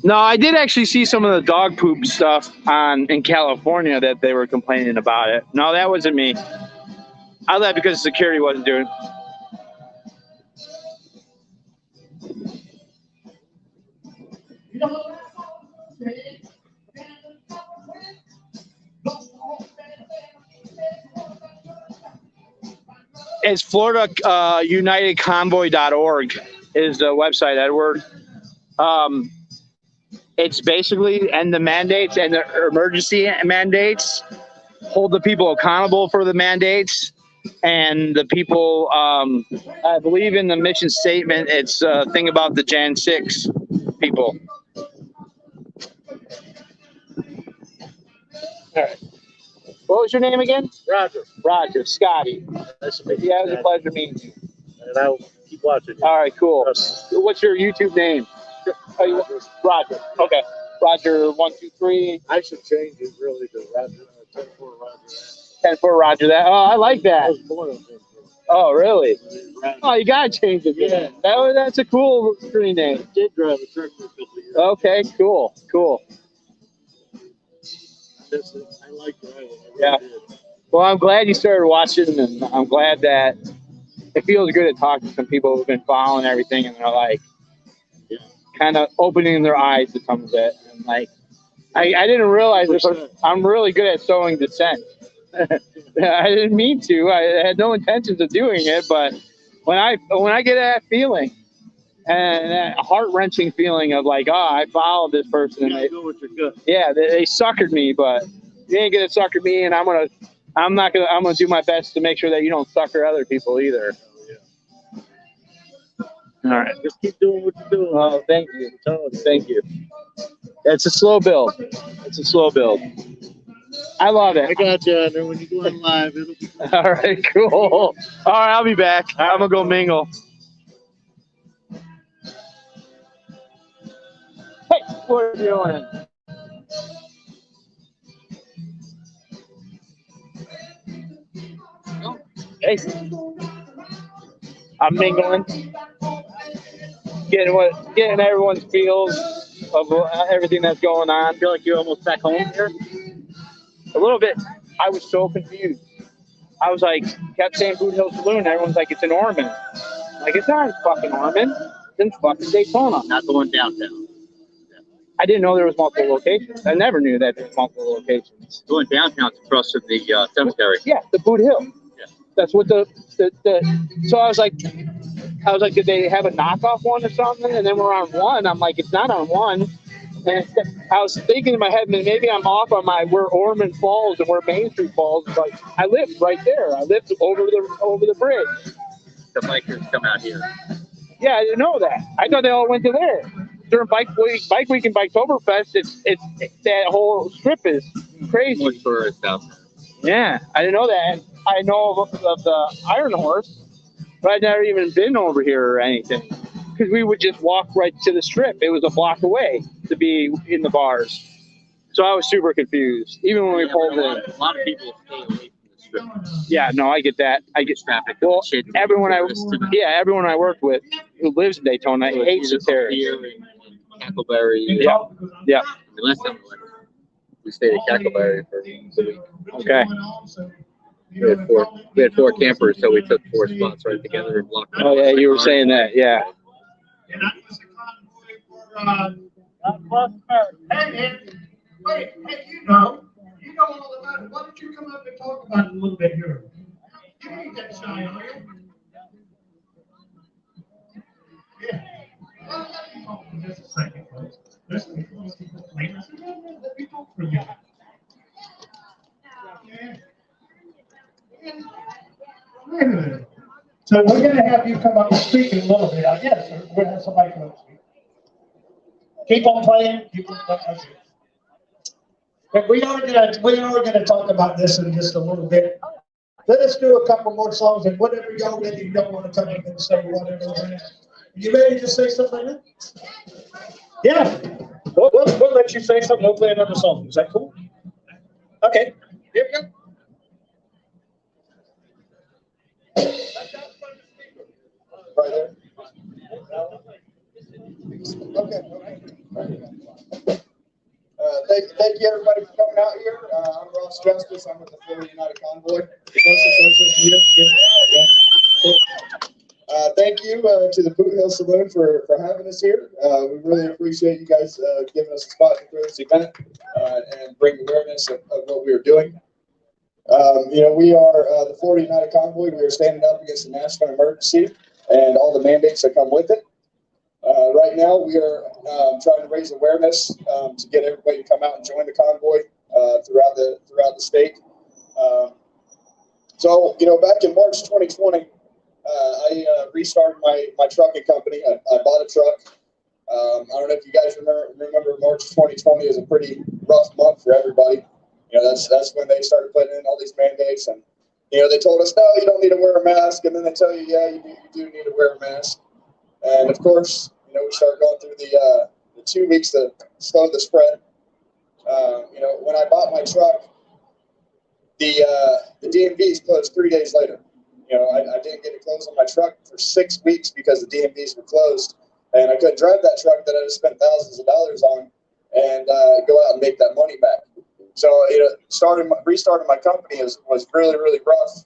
No, I did actually see some of the dog poop stuff in California that they were complaining about it. No, that wasn't me. I left because security wasn't doing it. It's Florida UnitedConvoy.org is the website, Edward. It's basically end the mandates and the emergency mandates, hold the people accountable for the mandates, and the people, I believe in the mission statement, it's a thing about the Jan 6 people. All right. What was your name again? Roger. Roger. Scotty. Nice to meet you. Yeah, it was a pleasure meeting you. And I'll keep watching you. All right, cool. What's your YouTube name? Roger. Okay. Roger 123. I should change it really to Roger 10-4 Roger. 10-4 Roger that. Oh, I like that. I was born on 10-4. Oh, really? Oh, you gotta change it. Yeah. That's a cool screen name. I did drive a truck for a couple of years. Okay, cool. I like driving. Yeah. Well, I'm glad you started watching, and I'm glad that it feels good to talk to some people who've been following everything, and they're like, kind of opening their eyes to some of it. And like, I didn't realize this. I'm really good at sowing dissent. I didn't mean to. I had no intentions of doing it, but when I get that feeling, and that heart-wrenching feeling of like, oh, I followed this person, and go with your gut. yeah, they suckered me, but you ain't gonna sucker me, and I'm gonna do my best to make sure that you don't sucker other people either. All right. Just keep doing what you're doing. Oh, thank you. Thank you. It's a slow build. I love it. I got you. And then when you go on live, it'll be cool. All right, cool. All right, I'll be back. I'm gonna go mingle. Hey, what are you doing? Hey, I'm mingling, getting everyone's feels of everything that's going on. I feel like you're almost back home here. A little bit. I was so confused. I was like, kept saying Boot Hill Saloon. Everyone's like, it's in Ormond. I'm like, it's not in fucking Ormond. It's in fucking Daytona. Not the one downtown. I didn't know there was multiple locations. I never knew that there was multiple locations. Going downtown to cross from the cemetery. Yeah, the Boot Hill. Yeah. That's what the so I was like, did they have a knockoff one or something? And then we're on one. I'm like, it's not on one. And I was thinking in my head, maybe I'm off on where Ormond Falls and where Main Street falls. But I lived right there. I lived over the bridge. The bikers come out here. Yeah, I didn't know that. I thought they all went to there. During Bike Week and Biketoberfest, it's that whole strip is crazy. More tourists out there. Yeah, I didn't know that. I know of the Iron Horse, but I'd never even been over here or anything. Because we would just walk right to the strip. It was a block away to be in the bars. So I was super confused, even when we pulled in. A lot of people stay away from the strip. Yeah, no, I get that. I get Traffic. well. Shit. Everyone I worked with who lives in Daytona hates the terrace. Here in Cackleberry. Yeah. Last time we stayed at Cackleberry for the week. Okay. We had four campers, so we took 4 spots right together and blocked. Oh yeah, you were saying that. Yeah. And I was a convoy for, hey, you know all about it. Why don't you come up and talk about it a little bit here? You ain't that shy, are you? Yeah. Well, let me talk for just a second, folks. There's some people later. Let me talk for you. Yeah. So we're going to have you come up and speak in a little bit, I guess. We're going to have somebody come up and speak. Keep on playing. But we are going to talk about this in just a little bit. Let us do a couple more songs, and whatever y'all ready, you don't want to come up and say whatever. You ready to say something like that? Yeah. We'll let you say something. We'll play another song. Is that cool? Okay. Here we go. Right there. Okay. Thank you everybody for coming out here. I'm Ross Justice. I'm with the Florida United Convoy. Thank you to the Boot Hill Salon for having us here. We really appreciate you guys giving us a spot to throw this event and bring awareness of what we are doing. We are the Florida United Convoy. We are standing up against the national emergency and all the mandates that come with it. Right now, we are trying to raise awareness to get everybody to come out and join the convoy throughout the state. Back in March 2020, I restarted my trucking company. I bought a truck. I don't know if you guys remember March 2020 is a pretty rough month for everybody. That's when they started putting in all these mandates, and they told us, no, you don't need to wear a mask, and then they tell you, yeah, you do need to wear a mask. And of course, we started going through the 2 weeks to slow the spread. When I bought my truck, the DMVs closed 3 days later. I didn't get to close on my truck for 6 weeks because the DMVs were closed, and I couldn't drive that truck that I just spent thousands of dollars on and go out and make that money back. So, restarting my company was really, really rough.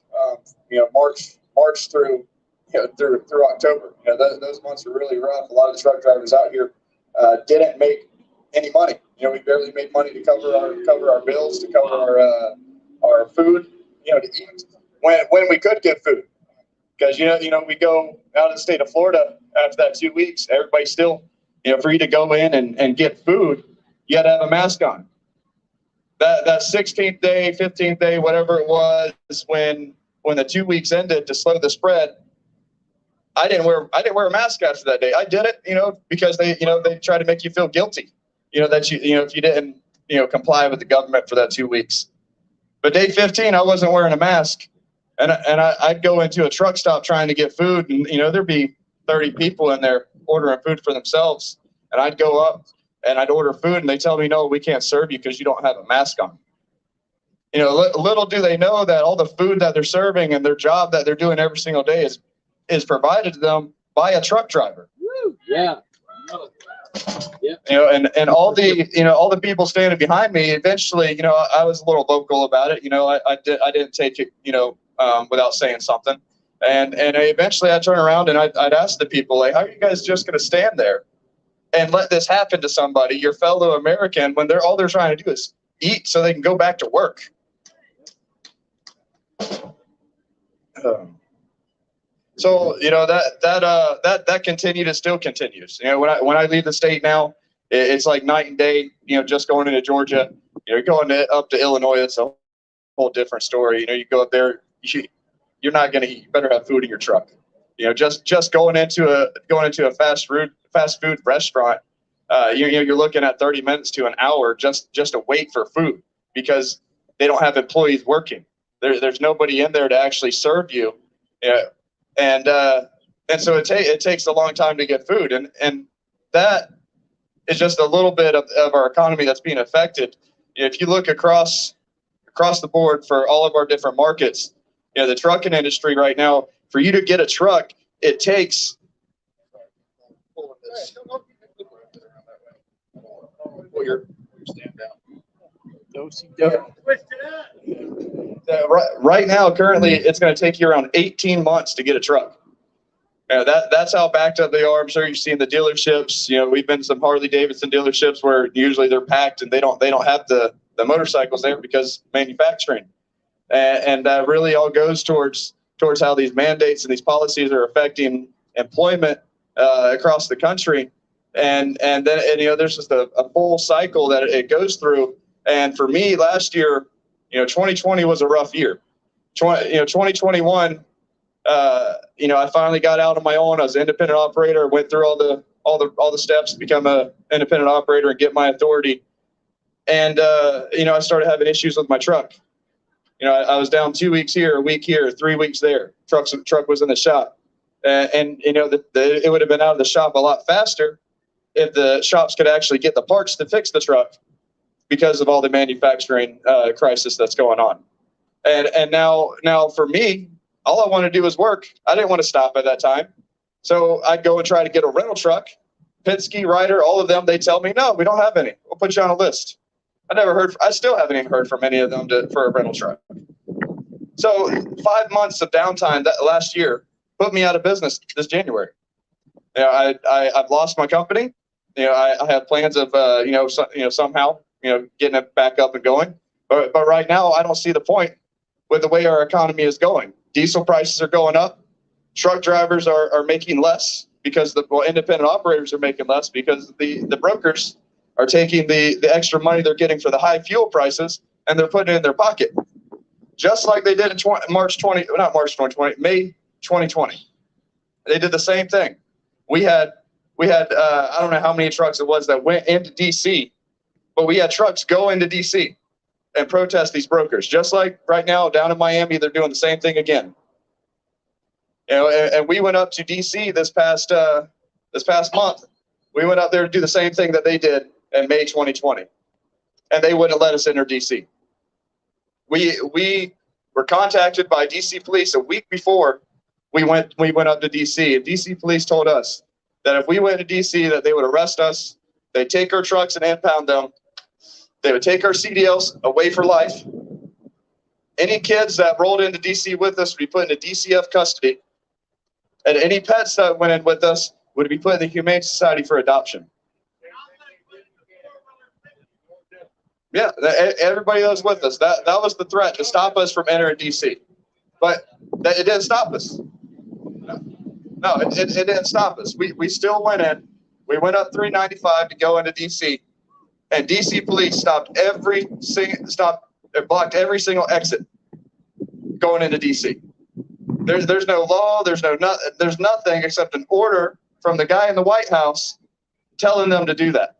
March through October. Those months were really rough. A lot of the truck drivers out here didn't make any money. We barely made money to cover our bills, to cover our food. To eat when we could get food, because we go out of the state of Florida after that 2 weeks. Everybody still, for you to go in and get food, you had to have a mask on. That 16th day, 15th day, whatever it was, when the 2 weeks ended to slow the spread, I didn't wear a mask after that day. I did it, because they try to make you feel guilty, that if you didn't, comply with the government for that 2 weeks. But day 15, I wasn't wearing a mask, and I'd go into a truck stop trying to get food, and there'd be 30 people in there ordering food for themselves, and I'd go up and I'd order food, and they tell me, no, we can't serve you because you don't have a mask on. Little do they know that all the food that they're serving and their job that they're doing every single day is provided to them by a truck driver. Woo, yeah. Yeah. And all the people standing behind me, eventually, I was a little vocal about it. I didn't take it, without saying something. And eventually I turn around and I'd ask the people, like, how are you guys just going to stand there and let this happen to somebody, your fellow American, when all they're trying to do is eat so they can go back to work. So that continued and still continues. When I leave the state now, it's like night and day. Just going into Georgia, going up to Illinois, it's a whole different story. You go up there, you're not gonna eat. You better have food in your truck. Just going into a fast food restaurant, you're looking at 30 minutes to an hour just to wait for food because they don't have employees working. There's nobody in there to actually serve you. And so it takes a long time to get food, and that is just a little bit of our economy that's being affected. If you look across the board for all of our different markets, the trucking industry right now, for you to get a truck, it takes. Pull your stand down. Right now, currently, it's going to take you around 18 months to get a truck. That's how backed up they are. I'm sure you've seen the dealerships. We've been to some Harley Davidson dealerships where usually they're packed and they don't have the motorcycles there because manufacturing, and that really all goes towards how these mandates and these policies are affecting employment across the country, and then there's just a full cycle that it goes through. And for me, last year, 2020 was a rough year. 2021. I finally got out on my own. I was an independent operator. Went through all the steps to become an independent operator and get my authority. And I started having issues with my truck. I was down 2 weeks here, a week here, 3 weeks there. Truck was in the shop, and it would have been out of the shop a lot faster if the shops could actually get the parts to fix the truck because of all the manufacturing crisis that's going on. And now for me, all I want to do is work. I didn't want to stop at that time. So I'd go and try to get a rental truck. Penske, Ryder, all of them, they tell me, no, we don't have any. We'll put you on a list. I still haven't even heard from any of them for a rental truck. So 5 months of downtime that last year put me out of business this January. I've lost my company. I have plans of, somehow, getting it back up and going. But right now, I don't see the point with the way our economy is going. Diesel prices are going up. Truck drivers are making less because independent operators are making less because the brokers are taking the extra money they're getting for the high fuel prices and they're putting it in their pocket. Just like they did in May 2020. They did the same thing. We had I don't know how many trucks it was that went into DC, but we had trucks go into DC and protest these brokers. Just like right now down in Miami, they're doing the same thing again. And we went up to DC this past month. We went up there to do the same thing that they did in May 2020, and they wouldn't let us enter DC. We were contacted by DC police a week before we went up to DC, and DC police told us that if we went to DC, that they would arrest us. They'd take our trucks and impound them. They would take our CDLs away for life. Any kids that rolled into DC with us would be put into DCF custody. And any pets that went in with us would be put in the Humane Society for adoption. Yeah, everybody that was with us. That was the threat to stop us from entering DC. But it didn't stop us. No, it didn't stop us. We still went in. We went up 395 to go into DC. And DC police blocked every single exit going into DC. There's no law. There's nothing except an order from the guy in the White House telling them to do that.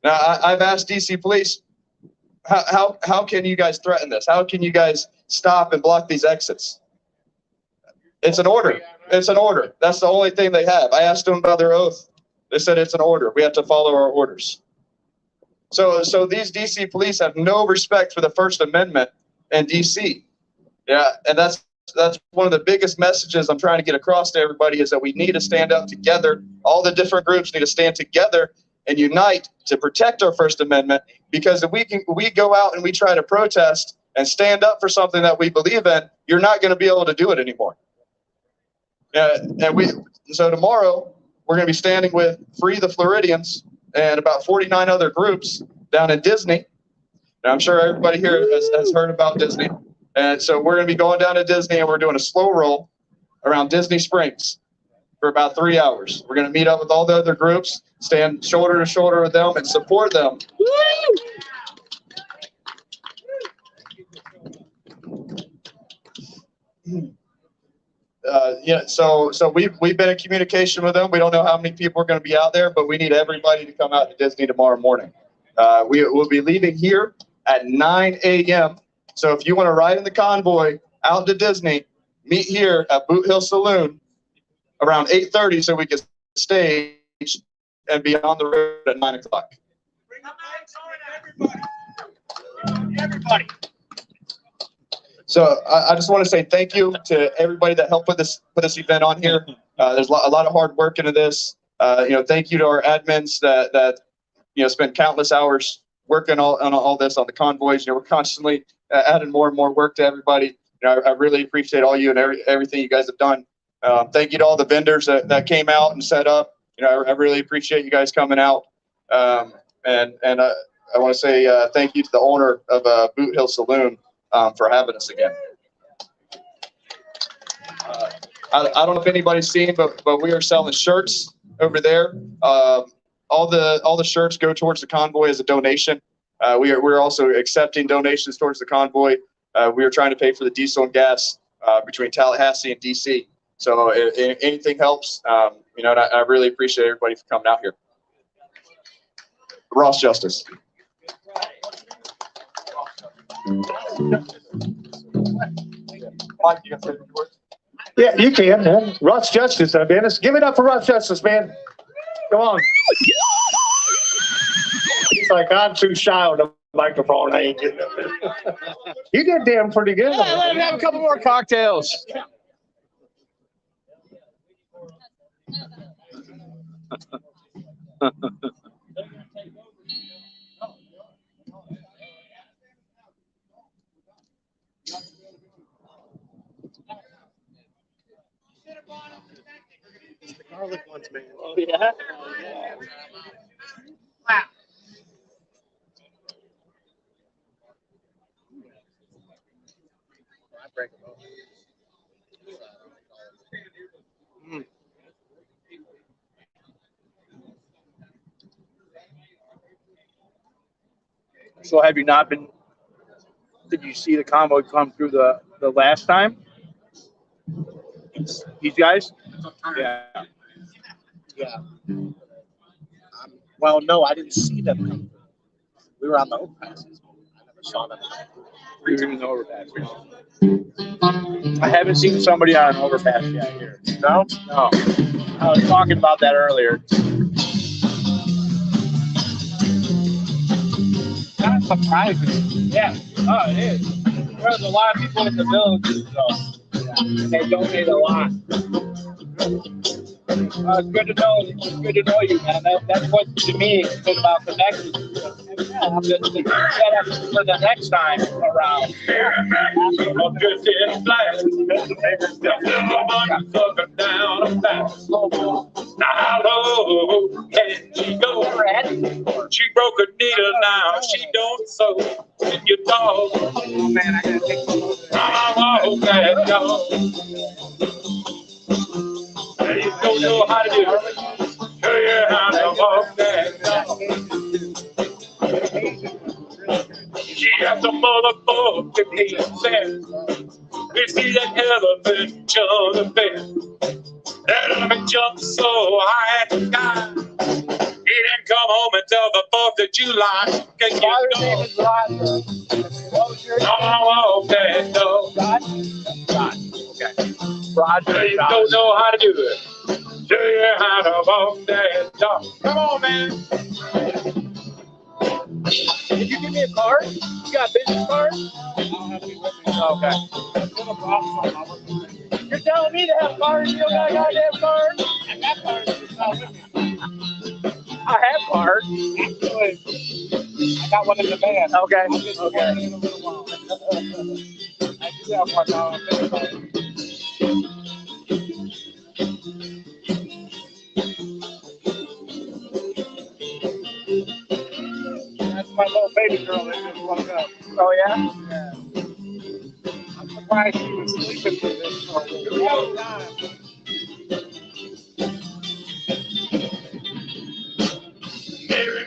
Now I've asked DC police, how can you guys threaten this? How can you guys stop and block these exits? It's an order. It's an order. That's the only thing they have. I asked them about their oath. They said it's an order. We have to follow our orders. So these DC police have no respect for the First Amendment in DC. Yeah, and that's one of the biggest messages I'm trying to get across to everybody is that we need to stand up together. All the different groups need to stand together and unite to protect our First Amendment, because if we go out and we try to protest and stand up for something that we believe in, you're not going to be able to do it anymore. So tomorrow, we're going to be standing with Free the Floridians and about 49 other groups down in Disney. Now, I'm sure everybody here has heard about Disney. And so we're going to be going down to Disney, and we're doing a slow roll around Disney Springs for about 3 hours. We're going to meet up with all the other groups, stand shoulder to shoulder with them, and support them. So we've been in communication with them. We don't know how many people are going to be out there, but we need everybody to come out to Disney tomorrow morning. We will be leaving here at 9 a.m. So if you want to ride in the convoy out to Disney, meet here at Boot Hill Saloon around 8:30 so we can stage and be on the road at 9 o'clock. Everybody. So I just want to say thank you to everybody that helped put this event on here. There's a lot of hard work into this. Thank you to our admins that spend countless hours working on all this on the convoys. We're constantly adding more and more work to everybody. I really appreciate all you and everything you guys have done. Thank you to all the vendors that came out and set up. I really appreciate you guys coming out. And I want to say thank you to the owner of Boot Hill Saloon for having us again. I don't know if anybody's seen, but we are selling shirts over there. All the shirts go towards the convoy as a donation. We're also accepting donations towards the convoy. We are trying to pay for the diesel and gas between Tallahassee and DC. So if anything helps, and I really appreciate everybody for coming out here. Ross Justice. Mike, you got to say the words? Yeah, you can, man. Ross Justice, man. Let's give it up for Ross Justice, man. Come on. He's like, I'm too shy on the microphone. I ain't getting up there. You did damn pretty good. Yeah, let him have a couple more cocktails. It's the garlic ones, man. Oh, yeah? Wow. So have you not been? Did you see the convoy come through the last time? These guys? Yeah. Yeah. Well, no, I didn't see them come through. We were on the overpasses. I never saw them. We were in the overpass. I haven't seen somebody on an overpass yet here. No? No. I was talking about that earlier. Kind of surprising. Yeah. Oh, it is. There's a lot of people in the village, so they donate a lot. It's good to know. It's good to know you, man. That's what to me is good about connections. The setup for the next time around. She broke a needle now. She don't sew. And your dog. Oh man, I gotta take Oh, that dog. You don't know how to do it. Show you how to walk that dog. She has a motherfucker that we see that elephant jump the bed. That elephant jumped so high at the sky. He didn't come home until the 4th of July. Can you go? Oh, okay, no. Okay. Roger. You don't know how to do it. Show you how to walk that dog. Come on, man. Did you give me a card? You got a business card? Okay. You're telling me to have a card and you don't got a goddamn card? I got cards, it's not with me. I have cards. I got one in the van. Okay. Okay. I do have one now. lady girl that just woke up. Oh yeah. I'm surprised she was sleeping for this for a long time. Mary,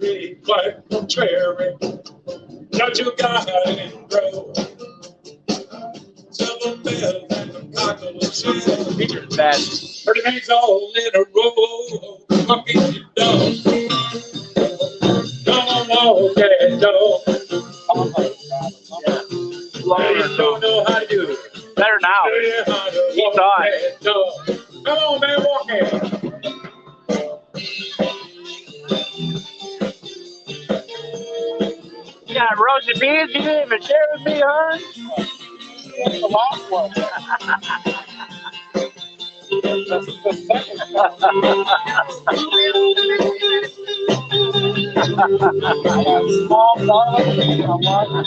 Mary, quite contrary. Don't you got it, bro? Silver bells and the cockle shell. Feature's bad. 30 minutes all in a row. Fucking you dog. Come on, yeah, dog. You don't know how to do it. Better now. He saw it. Come on, man, walk in. You got roasted beans you didn't even share with me, hon? That's the last one. That's the second one. I got small garlic and a lot of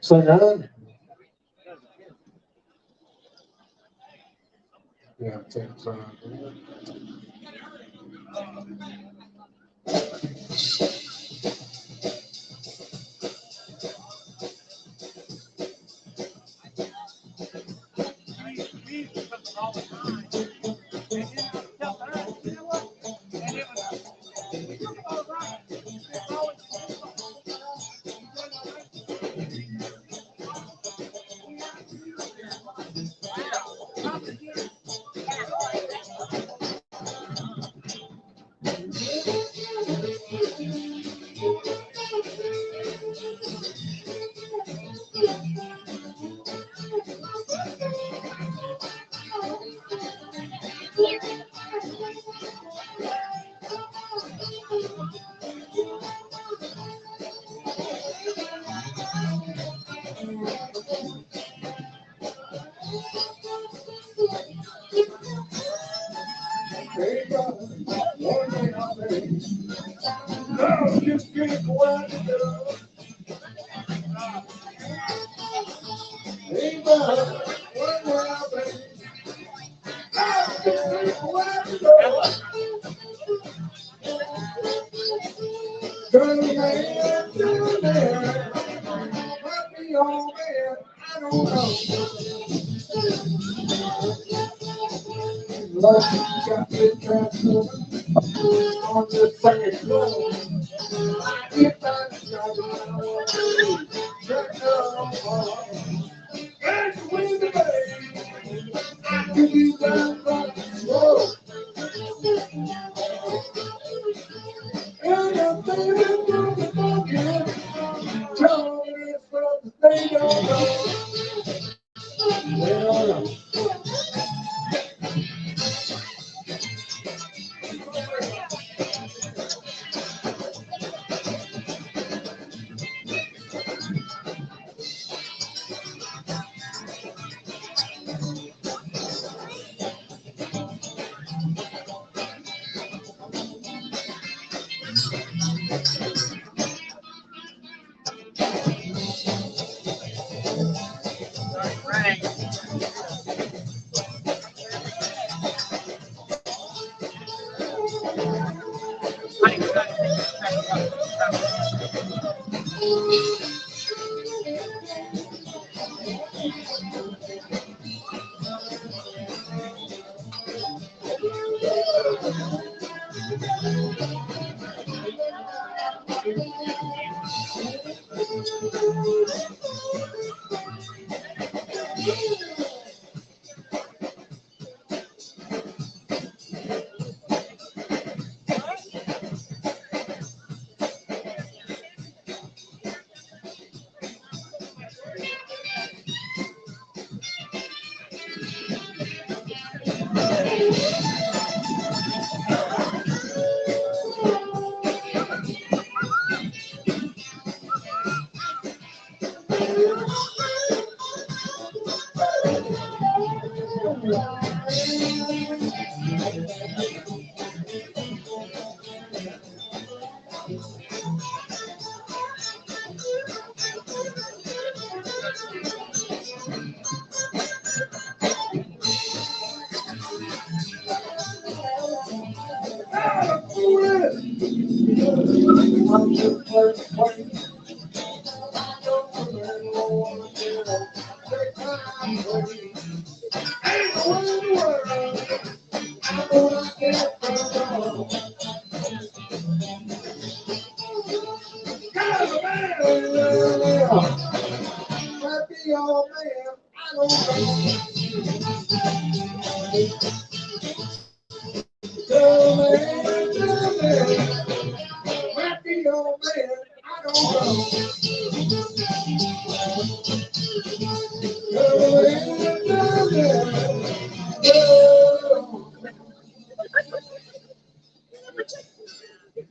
Salon. Yeah, thanks.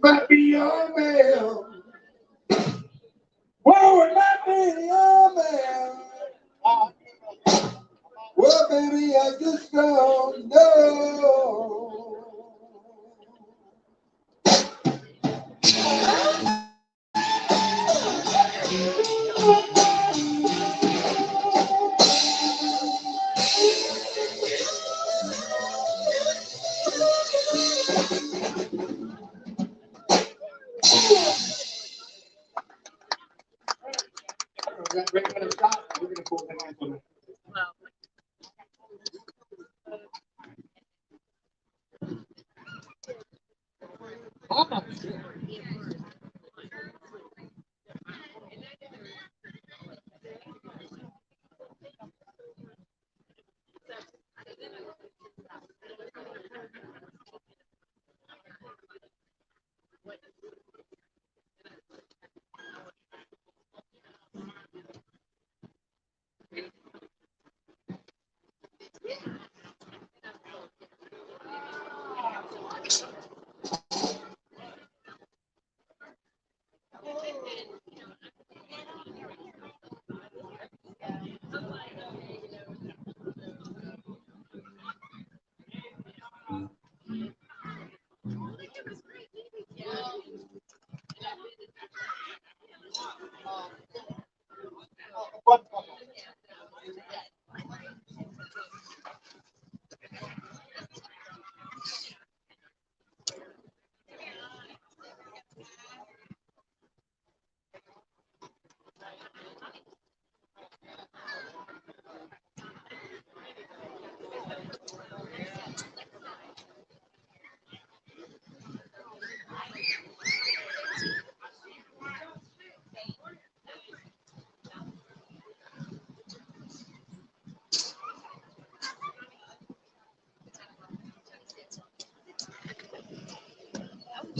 Might be your man. Whoa, it might be your man. Well, baby, I just don't know.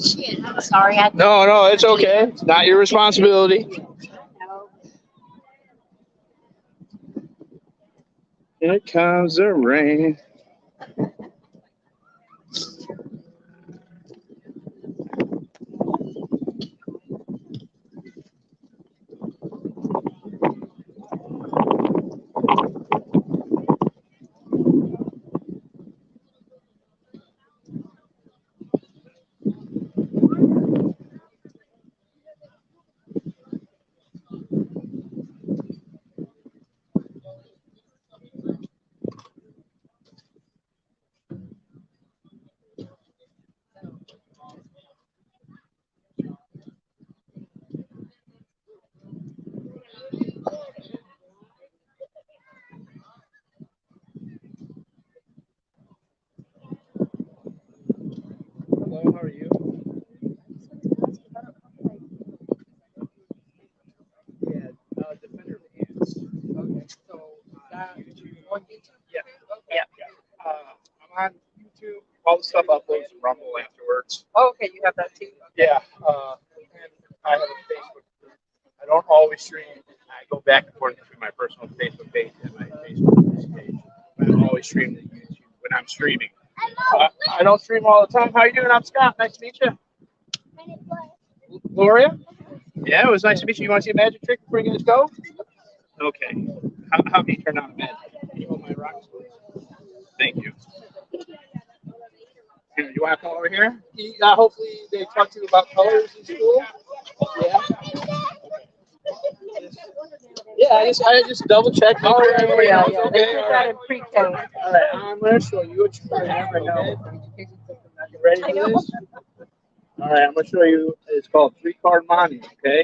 Shit, I'm sorry. No, it's okay. It's not your responsibility. Here comes the rain. Hello, how are you? Yeah, Defender Pants. Okay, so that on YouTube? Yeah. Yeah. I'm on YouTube. All the stuff uploads to Rumble afterwards. Oh, okay, you have that too. Yeah, and I have a Facebook group. I don't always stream. I go back and forth between my personal Facebook page and my Facebook page. I don't always stream to YouTube when I'm streaming. I don't stream all the time. How you doing? I'm Scott. Nice to meet you. Gloria? Yeah, it was nice to meet you. You want to see a magic trick before you guys go? Okay. How do you turn on a magic? Can you hold my rocks, please? Thank you. Here, you want to come over here? Hopefully they talk to you about colors in school. Yeah. Yeah, I just double check. Oh, yeah, Everybody yeah, knows, yeah. okay, They did all that right. in pre-K. All right, I'm going to show you what you never know. You ready for this? All right, I'm going to show you. It's called three-card money, okay?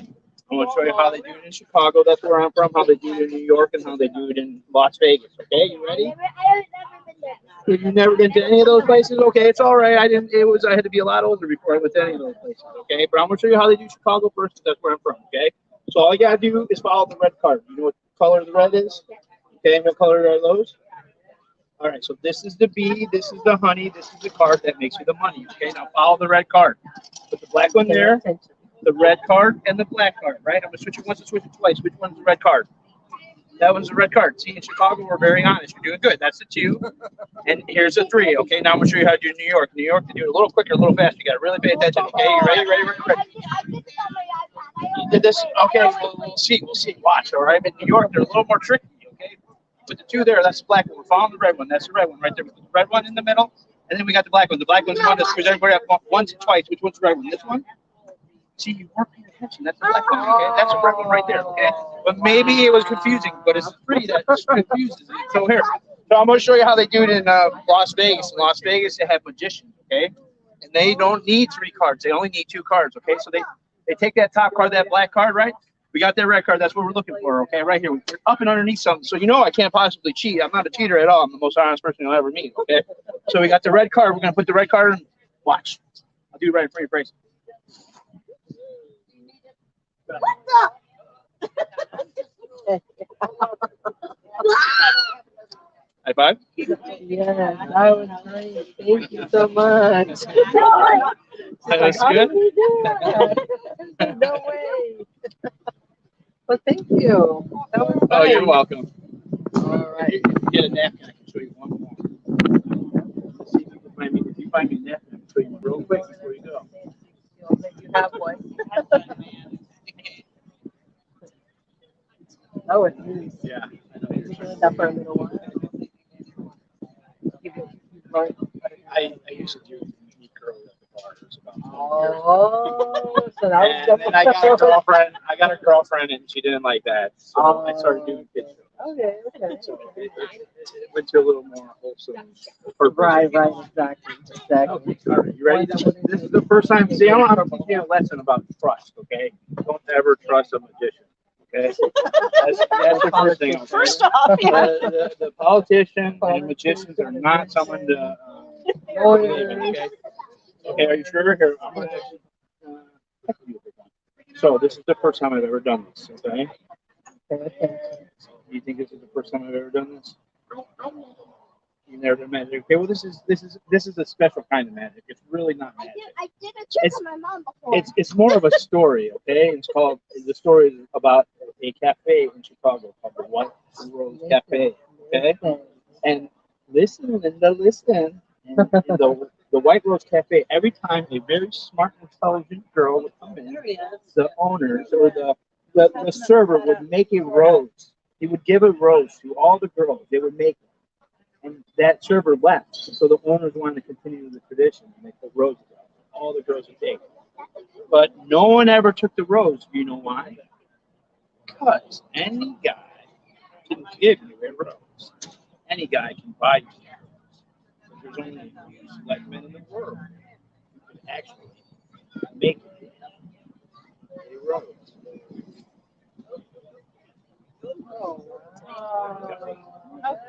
I'm going to show you how they do it in Chicago. That's where I'm from. How they do it in New York and how they do it in Las Vegas. Okay, you ready? I've never been there. You've never been to any of those places? Okay, it's all right. I had to be a lot older before I went to any of those places. Okay, but I'm going to show you how they do Chicago first. That's where I'm from. Okay, so all you got to do is follow the red card. You know what color the red is? Okay, and what color are those? All right, so this is the bee, this is the honey, this is the card that makes you the money. Okay, now follow the red card. Put the black one there, the red card, and the black card, right? I'm going to switch it once and switch it twice. Which one's the red card? That one's the red card. See, in Chicago, we're very honest. You're doing good. That's the 2. And here's the 3. Okay, now I'm going to show you how to do New York. New York, they do it a little quicker, a little faster. You got to really pay attention. Okay, you ready? You did this? Okay, we'll see. We'll see. Watch, all right? But New York, they're a little more tricky, okay? With the 2 there, that's the black one. We're following the red one. That's the red one right there. With the red one in the middle. And then we got the black one. The black one's the one that screws everybody up once and twice. Which one's the red one? This one? See, you weren't paying attention. That's the black one, okay? That's the red one right there, okay? But maybe it was confusing, but it's the 3 that confuses it. So here, so I'm going to show you how they do it in Las Vegas. In Las Vegas, they have magicians, okay? And they don't need 3 cards. They only need 2 cards, okay? So they take that top card, that black card, right? We got that red card. That's what we're looking for, okay? Right here. We're up and underneath something. So you know I can't possibly cheat. I'm not a cheater at all. I'm the most honest person you'll ever meet, okay? So we got the red card. We're going to put the red card in. Watch. I'll do it right in front of your face. What the? High five. Yeah, that was nice. Thank you so much. That was How good. did we do that? No way. Well, thank you. That was Oh, nice. you're welcome. All right. If you get a napkin, I can show you one more. Let's see if you can find me. If you find me a napkin, I can show you real quick before you go. You have one. That was nice. Yeah. You're doing that for a little while. I used to do meet girls at the bar. It was about Oh, so that was and then I got a girlfriend. I got a girlfriend, and she didn't like that, so I started doing kids shows. Okay, okay. So it went to a little more wholesome purpose. Right, exactly. Okay, all right, you ready? This is the first time. See, I want to teach you a lesson about trust. Okay, don't ever trust a magician. Okay, that's the first thing. Okay? First off, yeah. The politicians and magicians are not someone to. Believe in, okay. Okay, are you sure? Here, I'm gonna actually, so this is the first time I've ever done this. Okay. Do you think this is the first time I've ever done this? You never done magic. Okay, well this is a special kind of magic. It's really not magic. I did a trick on my mom before. It's more of a story. Okay, the story is about a cafe in Chicago called the White Rose Cafe. Okay, and listen. And the White Rose Cafe, every time a very smart, intelligent girl would come in, the owners or the server would make a rose. He would give a rose to all the girls. They would make it. And that server left. So the owners wanted to continue the tradition and make the roses. All the girls would take it. But no one ever took the rose. Do you know why? Because any guy can give you a rose. Any guy can buy you a rose. There's only a few select men in the world who could actually make a rose.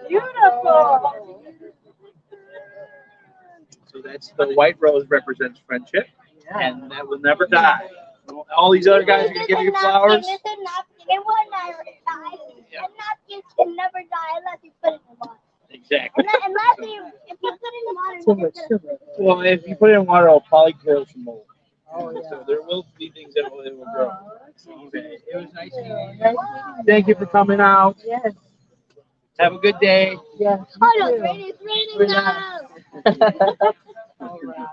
Beautiful. So that's the white rose represents friendship, and that will never die. All these other guys are gonna give you flowers. It's a napkin. It will never die. Yeah. A napkin can never die unless you put it in water. Exactly. Unless if you put it in water, it's gonna. Well, if you put it in water, it'll probably grow some mold. Oh, yeah. So there will be things that will grow. Okay. It was nice meeting you. Thank you for coming out. Yes. Have a good day. Yes. Oh no, it's raining now.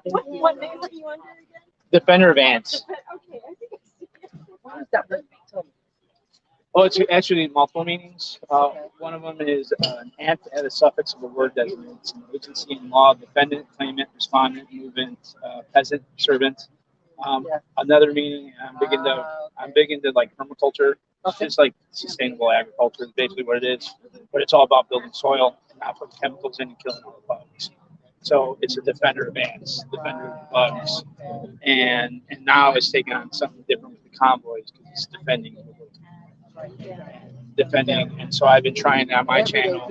What name are you under again? Defender of Ants. Okay, I think what does that mean? Tell me. Oh, it's actually multiple meanings. One of them is an ant at a suffix of a word designates an agency in law, defendant, claimant, respondent, movement, peasant, servant. Another meaning, I'm big into like permaculture. It's just like sustainable agriculture is basically what it is. But it's all about building soil, not putting chemicals in and killing all the bugs. So it's a defender of ants, defender of bugs. And now it's taking on something different with the convoys because it's defending. And so I've been trying on my channel.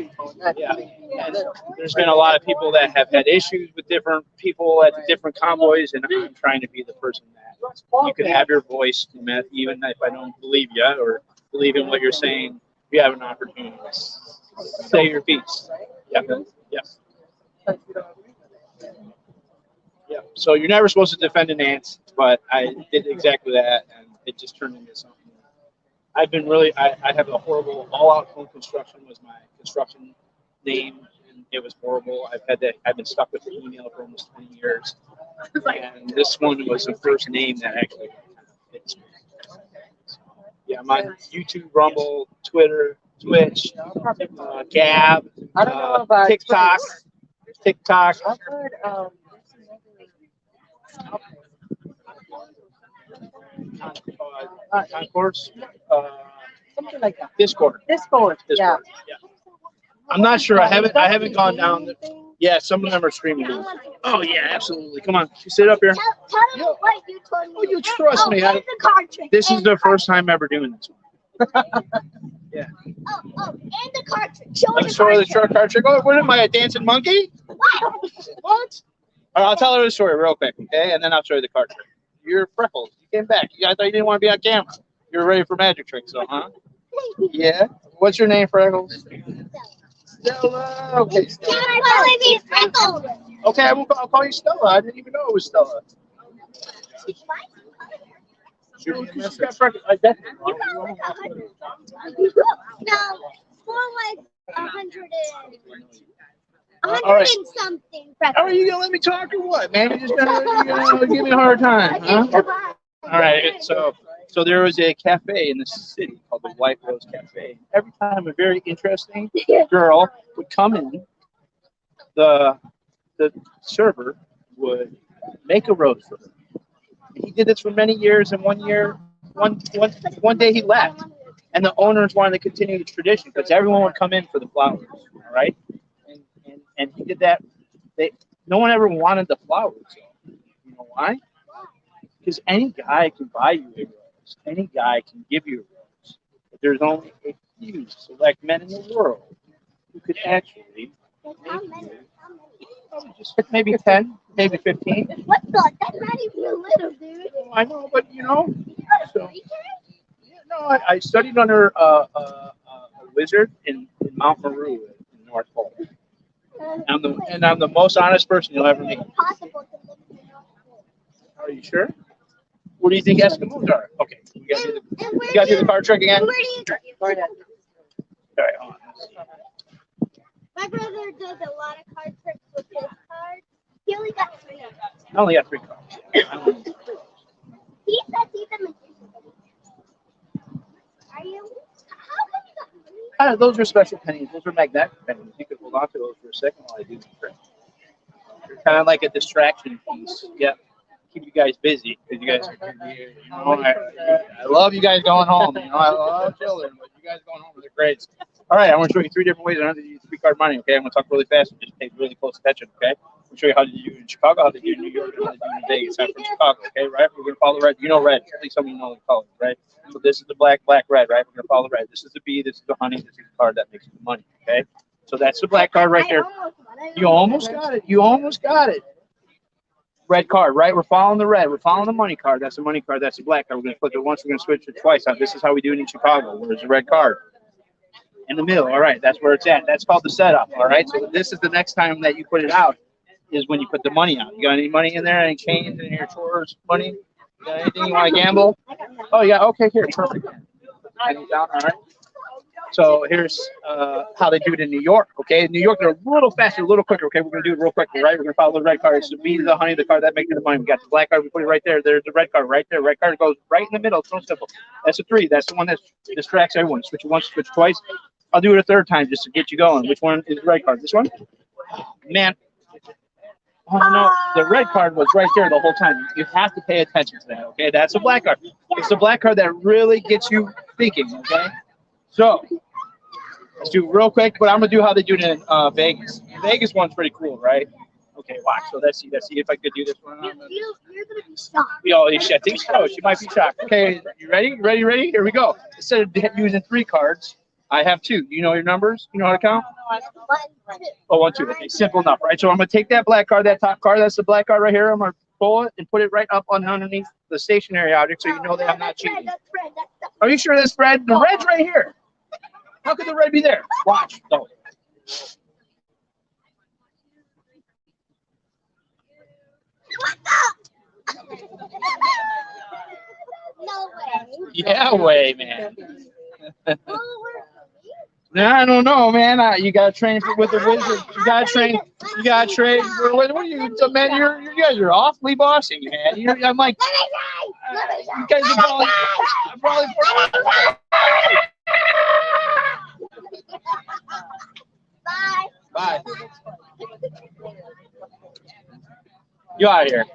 Yeah, and there's been a lot of people that have had issues with different people at the different convoys, and I'm trying to be the person that you can have your voice, even if I don't believe you or believe in what you're saying. You have an opportunity to say your piece. Yeah, yeah. Yeah. So you're never supposed to defend an ant, but I did exactly that, and it just turned into something. I've been really, I have a horrible, all-out home construction was my construction name, and it was horrible. I've been stuck with the email for almost 20 years, and this one was the first name that actually fits me. Yeah, I'm on YouTube, Rumble, Twitter, Twitch, Gab, I don't know about TikTok. I've heard Concourse, something like that. Discord. Yeah. I'm not sure. I haven't gone down. Yeah, some of them are streaming. Oh yeah, absolutely. Come on, sit up here. Tell them what you told me. Oh, you trust me. And the card trick. This is the first time ever doing this one. Yeah. Oh, and the card trick. Show Let me show her the short card trick. Oh, what am I, a dancing monkey? What? All right, I'll tell her the story real quick, okay? And then I'll show you the card trick. You're Freckles. You came back. I thought you didn't want to be on camera. You're ready for magic tricks, though, huh? Yeah. What's your name, Freckles? Stella. Okay, Stella. Okay, I'll call you Stella. I didn't even know it was Stella. Shoot me a message. No, for like 100 All right. and something. Are you gonna let me talk or what, man? You're just gonna give me a hard time, huh? All right. So there was a cafe in the city called the White Rose Cafe. Every time a very interesting girl would come in, the server would make a rose for her. He did this for many years, and one day he left, and the owners wanted to continue the tradition because everyone would come in for the flowers. All right. And he did that. No one ever wanted the flowers. You know why? Because any guy can buy you a rose. Any guy can give you a rose. But there's only a few select men in the world who could actually just maybe 10, maybe 15. What the? That's not even a little, dude. I know, but you know. So, no, I studied under a wizard in Mount Meru in North Pole. I'm the most honest person you'll ever meet. Are you sure? What do you think Eskimos are? Okay, you gotta do the card trick again. All right, hold on. My brother does a lot of card tricks with his cards. He only got 3. I only got 3 cards. He says he's a magician. Are you? How come you got 3? Those are special pennies. Those are magnetic pennies. You could hold on to those for a second while I do the trick. They're kind of like a distraction piece. Yep. Keep you guys busy because you guys are here. You know, I love you guys going home. You know, I love children, but you guys going home are great. All right, I'm going to show you 3 different ways on how to use 3-card money. Okay, I'm going to talk really fast and just pay really close attention. Okay, I'll show you how to do it in Chicago, how to do it in New York, and how to do it in Vegas. I'm from Chicago. Okay, right? We're going to follow red. You know red. At least some of you know the color, right? So this is the black, red, right? We're going to follow red. This is the bee. This is the honey. This is the card that makes you the money. Okay, so that's the black card right there. You almost got it. You almost got it. Red card, right? We're following the red. We're following the money card. That's the money card. That's the black card. We're going to flip it once. We're going to switch it twice. Now, this is how we do it in Chicago. Where's the red card? In the middle. All right. That's where it's at. That's called the setup. All right. So this is the next time that you put it out is when you put the money out. You got any money in there? Any change in your chores money? You got anything you want to gamble? Oh, yeah. Okay. Here. Perfect. Down. All right. So here's how they do it in New York. Okay, in New York they're a little faster, a little quicker. Okay, we're gonna do it real quickly, right? We're gonna follow the red card. It's the B, the honey, the card that makes you the money. We got the black card. We put it right there. There's the red card right there. Red card goes right in the middle. It's so simple. That's a 3. That's the one that distracts everyone. Switch it once, switch twice. I'll do it a third time just to get you going. Which one is the red card? This one? Man. Oh no, the red card was right there the whole time. You have to pay attention to that. Okay, that's the black card. It's the black card that really gets you thinking. Okay, so. Let's do it real quick, but I'm gonna do how they do it in Vegas. Vegas one's pretty cool, right? Okay, watch. So let's see if I could do this one. You're gonna be shocked. Oh, I think so. She might be shocked. Okay, you ready? Ready? Here we go. Instead of using 3 cards, I have 2. You know your numbers? You know how to count? 1, 2. Oh, 1, 2. Okay, simple enough, right? So I'm gonna take that black card, that top card, that's the black card right here. I'm gonna pull it and put it right up underneath the stationary object, so you know that I'm not cheating. Are you sure that's red? The red's right here. How could the red be there? Watch. No. What the? No way. Yeah, way, man. Will it work for me? Nah, I don't know, man. You gotta train with the wizard. You gotta train. You gotta train. What are you, man? You guys are awfully bossy, man. I'm like, you guys are probably. Bye. Bye. You out of here.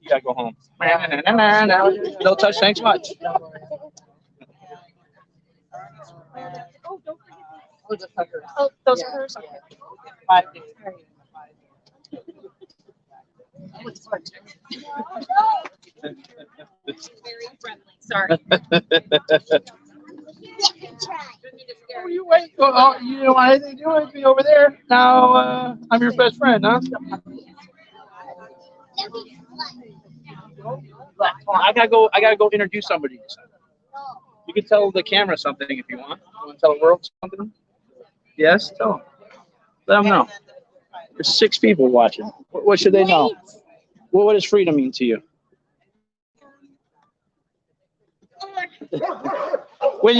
You gotta go home. No touch. Thanks much. Oh, those are hers. Okay. 5 days. Very friendly. Sorry. Oh, you wait. Oh, you don't want anything to do with me over there. Now I'm your best friend, huh? I gotta go introduce somebody. You can tell the camera something if you want. You want to tell the world something? Yes, tell them. Let them know. There's 6 people watching. What should they know? What does freedom mean to you? When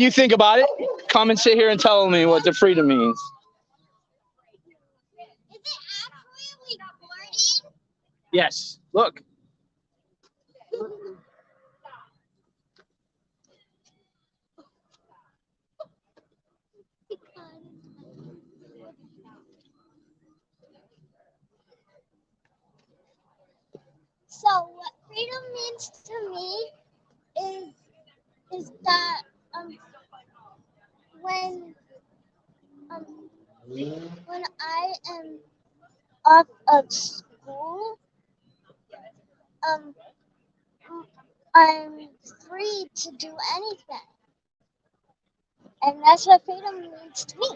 you think about it, come and sit here and tell me what the freedom means. Is it actually recording? Yes. Look. So what freedom means to me is that when I am off of school, I'm free to do anything, and that's what freedom means to me.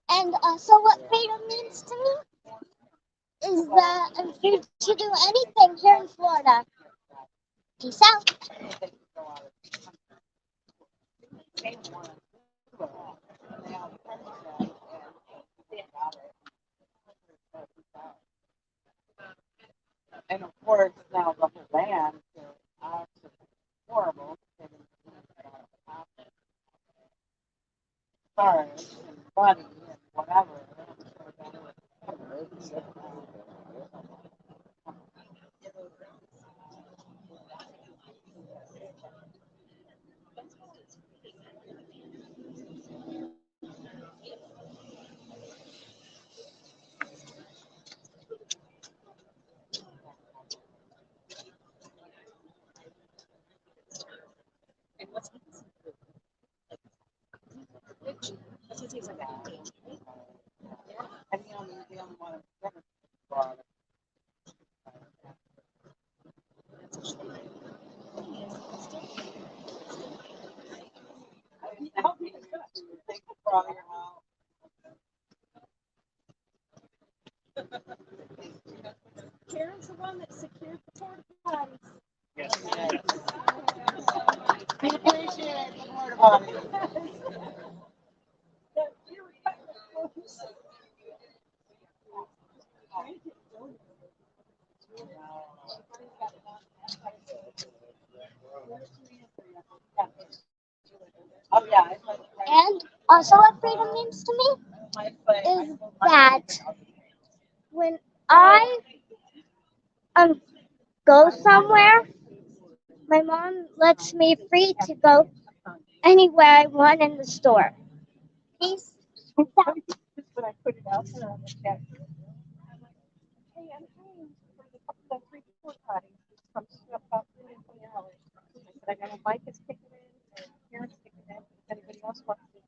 And so what freedom means to me is that I'm free to do anything here in Florida. Peace out. And of course, now the whole land is absolutely horrible. Cars and money and whatever. And what's it tastes like that? And the only one I've ever bought. Thank you for all your help. Karen's the one that secured the porta potties. Yes. We appreciate the porta potties. Oh yeah. And also, what freedom means to me is that when I go somewhere, my mom lets me free to go anywhere I want in the store. Peace. But I put it out there on the chat. Hey, I'm paying for the free port potty. It's from about $20. I said I got a Micah's ticket in, and parents ticket in. If anybody else wants to.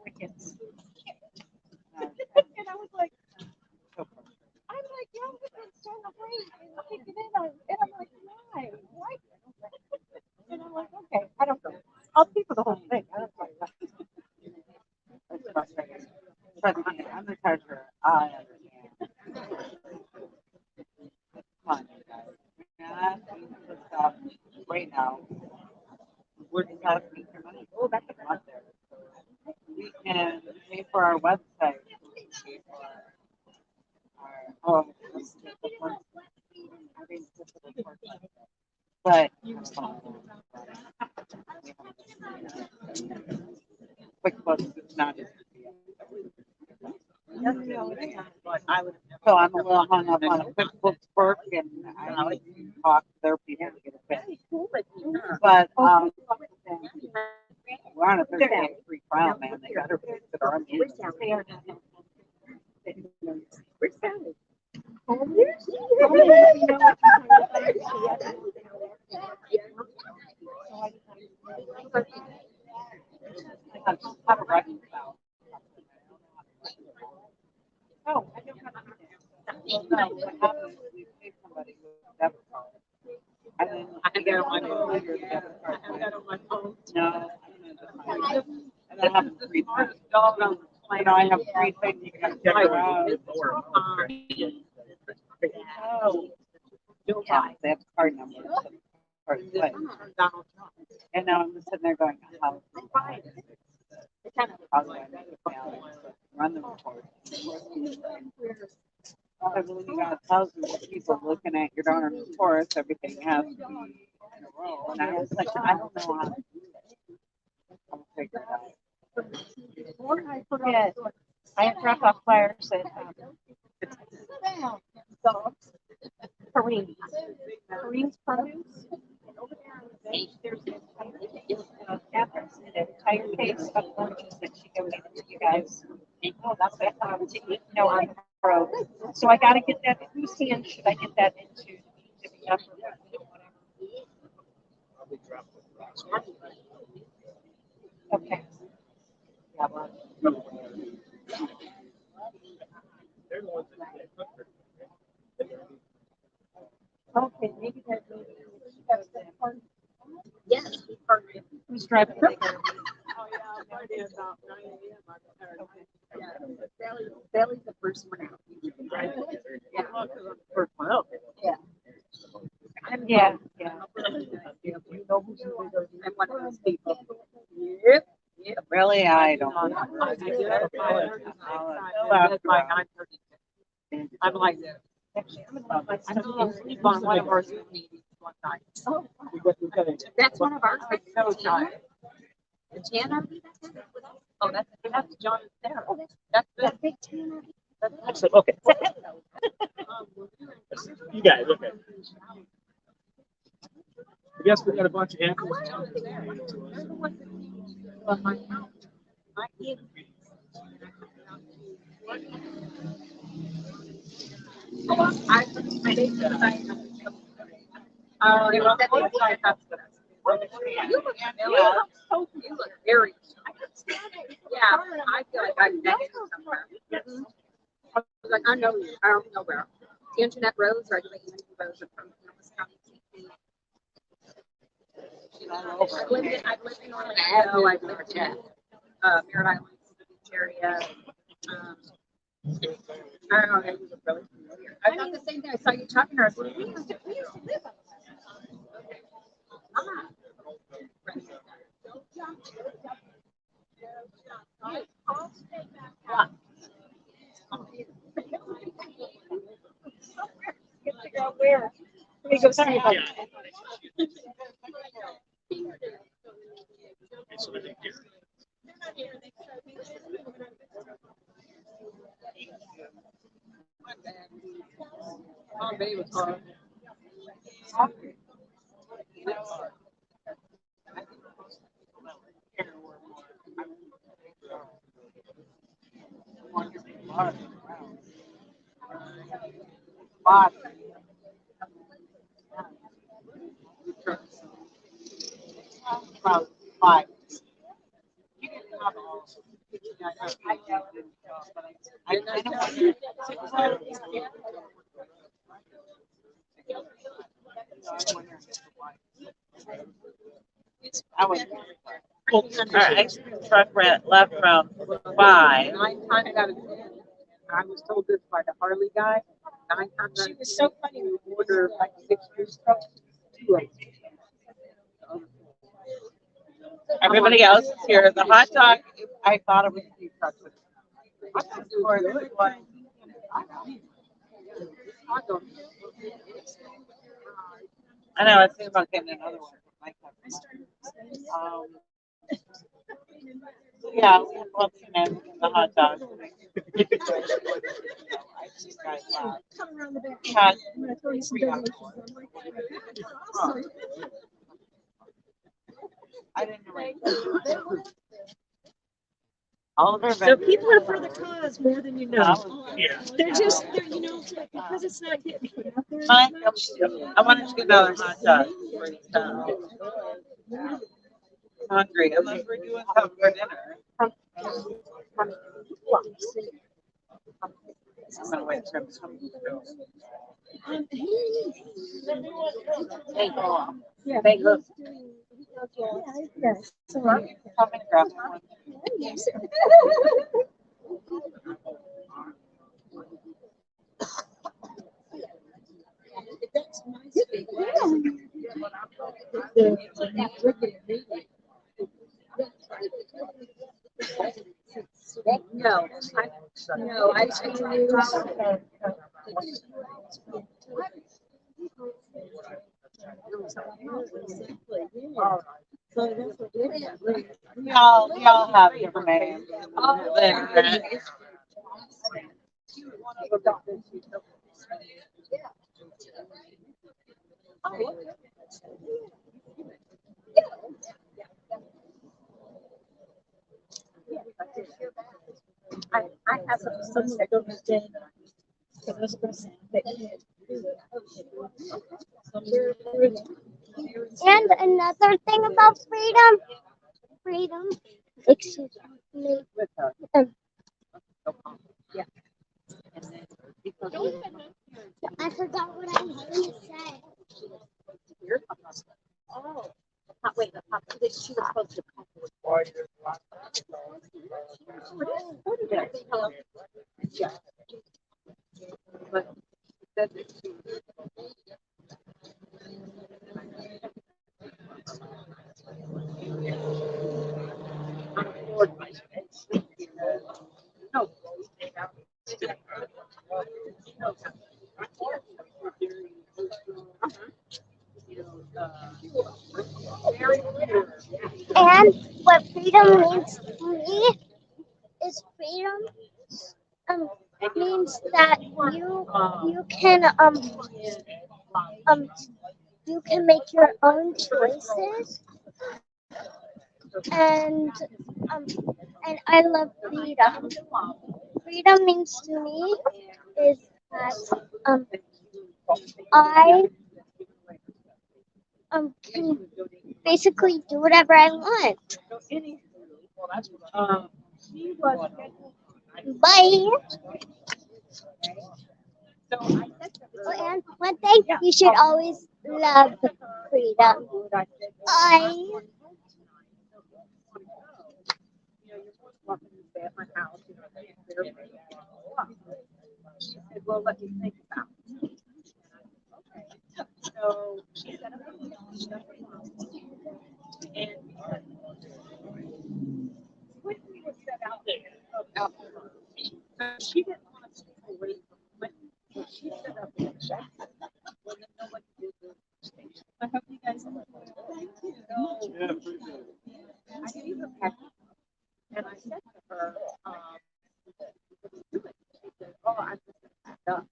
Wickets. And I was like, yeah, we've been so great and taking it on. And I'm like, why? Why? And I'm like, okay, I don't know. I'll pay for the whole thing. I don't care. That's frustrating. Trust me, I'm the treasurer. I understand. It's fun, you guys. Yeah, this stuff right now. We're just asking for money. Oh, that's a lot there. We can pay for our website. Pay for our but QuickBooks is not as so I'm a little hung up on a QuickBooks work and I like to talk to their people to get it fixed. But we're on a 30-day free trial, man. They got her fixed at our meeting. Where's Sally? Oh, I don't have well, no, what happens is we pay somebody with a debit card. And then I get on my phone, your debit card. I got on my phone. No, and I have three things. You know, I have three things you can figure out. Oh, yeah, they have card numbers. And now I'm just sitting there going, how do I make a balance? Run the report. Because when you got thousands of people looking at your darn reports, everything has to be in a row. And I was like, I don't know how to do it. I'll figure it out. Before I forget, I have drop off flyers at Kareem's Produce. There's an address and an entire case of oranges that she donated to you guys. Oh, that's what I thought. No, on the road. So I got to get that. Whose hand should I get that into? Okay. Okay, maybe that maybe. Yes, who's driving? Oh yeah, Friday about 9 a.m. Okay. Sally's the first one out. Yeah, first one out. Yeah. Yeah, yeah. You know who's I'm one of those people. Yep. Yep. Really, I don't know. I'm like, I don't sleep on one of our Zoom meetings one night. Oh, that's one of ours. I'm so tired. Tanner? Oh, that's John and Sarah. That's that big Tanner. Excellent. Okay. You guys, okay. I guess we got a bunch of answers. You look very. Yeah, I feel like I've met you somewhere. I was like, I know you. I don't know where. Antoinette Rose, or I do like Antoinette Rose from Columbus County. I've lived in Orlando. I've lived in Merritt Island, Beach area. I don't know. It was really familiar. I thought the same thing. I saw you talking to her. I said, we used to live on the okay. Get to go where? We go see about So we think here. Oh, baby, was hard. About 5. You didn't have all. I know. I kind of wonder. I was. Our ice cream truck left around 5. 9 times out of 10, I was told this by the Harley guy. 9 times out of 10, was so funny. you order like 6 food trucks, 2 of them. Everybody else is here. The hot dog, I thought it was 2 trucks. I thought it or was this good. one, I know, I was thinking about getting another one. Um, yeah, well, you know, the hot dog. Come around the back. Cut. I'm gonna throw you some donations. I'm like, I didn't know. All of our so vendors. people are for the cause more than you know. Yeah. They're just, you know, it's like because it's not getting put out there. Mine, as much. I wanted to get another hot dog. Hungry, unless we're doing something for dinner. I'm gonna wait for him to come. Yeah, They look. yes. So, Come and grab one. yes. No, no, I We all have different names. Then, I have some that dead for those person that did. And another thing about freedom, excuse me, I forgot what I was going to say. Oh, wait, the pop, she was supposed to. And what freedom means to me is freedom means that you can you can make your own choices and I love freedom. Freedom means to me is that I can basically do whatever I want. Bye. Oh, and one thing, you should always love freedom. I She said, well, let me think about it. So she set up and quickly was set out there. So she didn't want to stay away from Clinton. So she set up a check. Well, then nobody did I gave her package, and I said to her, what are you doing? She said, oh, I'm just going to pack up.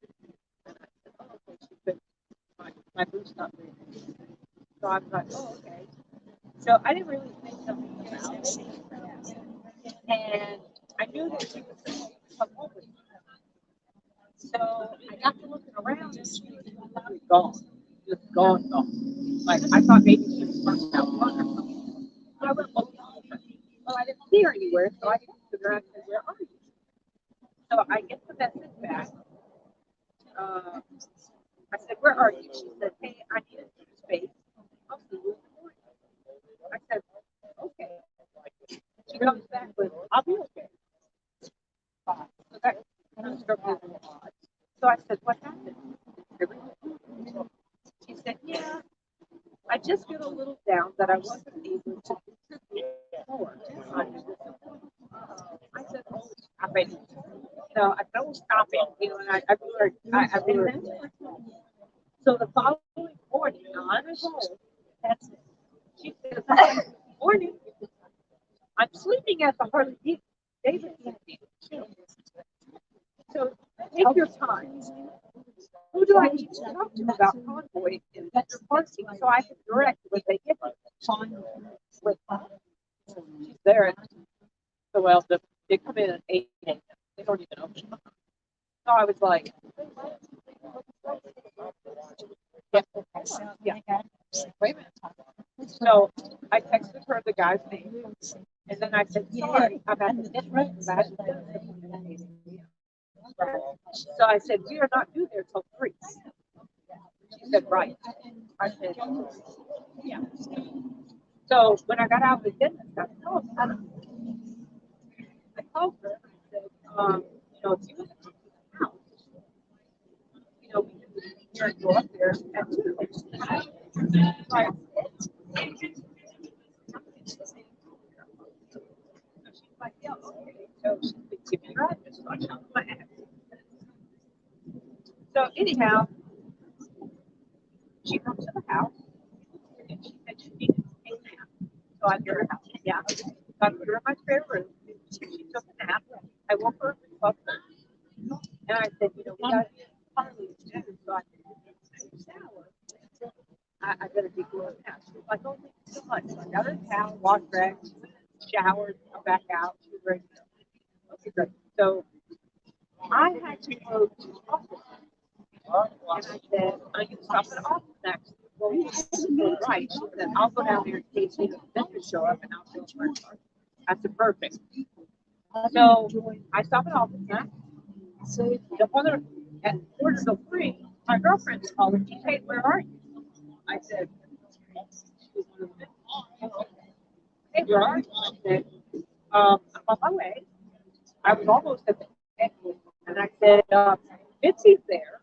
And I said, oh, okay. She said, my boot's not ready. So I was like, oh, okay. So I didn't really think something about it. And I knew that she was going to come home with me. So I got to looking around and she was completely gone. Just gone, gone. Like I thought maybe she was parked out front or something. So I went looking for her. Well, I didn't see her anywhere, so I texted her. I said, where are you? So I get the message back. I said, where are you? She said, hey, I need a space. I'll see you in the morning. I said, okay. She comes back with, I'll be okay. So that kind of struck me as a little odd. So I said, what happened? She said, yeah, I just get a little down that I wasn't able to contribute more. I said, oh, stop it. So I don't stop it. You know, and I remember. So the following morning, on her home, that's it. She said, morning, I'm sleeping at the Harley Davidson. So take your time. Who do I need to talk to about convoy in their parking so I can direct when they get with she's there. So well, they come in at 8 a.m. They don't even open. So I was like, yeah. Wait a minute. So I texted her the guy's name, and then I said, sorry, I'm at the different. So I said, we are not due there till 3. She said, right. I said, yeah. So when I got out of the dentist, I called her. I called her and I said, you know, if you want to come to the house, you know, we can go up there at 2. Like, so she's like, yeah, okay. So she said, give me your address. So I shot my address. So anyhow, she comes to the house and she said she needed to take a nap. So I put her house. Yeah. So I put her in my spare room. She took a nap. I woke her up at 12:30. And I said, you know, we got Harley to do, so I can shower. I better be going now. She was like, oh, thank you so much. So I got her a towel, washed her, showered, come back out. She was ready to go. Okay, great. So I had to go to the office. And I said, I can stop at the office next. Well, right. She said, I'll go down there in case the vendors show up and I'll show my card. I said, perfect. So I stop at the office next. So the other at 2:45, my girlfriend's calling me, hey, where are you? I said, hey, where are you? I said, I'm on my way. I was almost at the exit. And I said, Mitzi's there.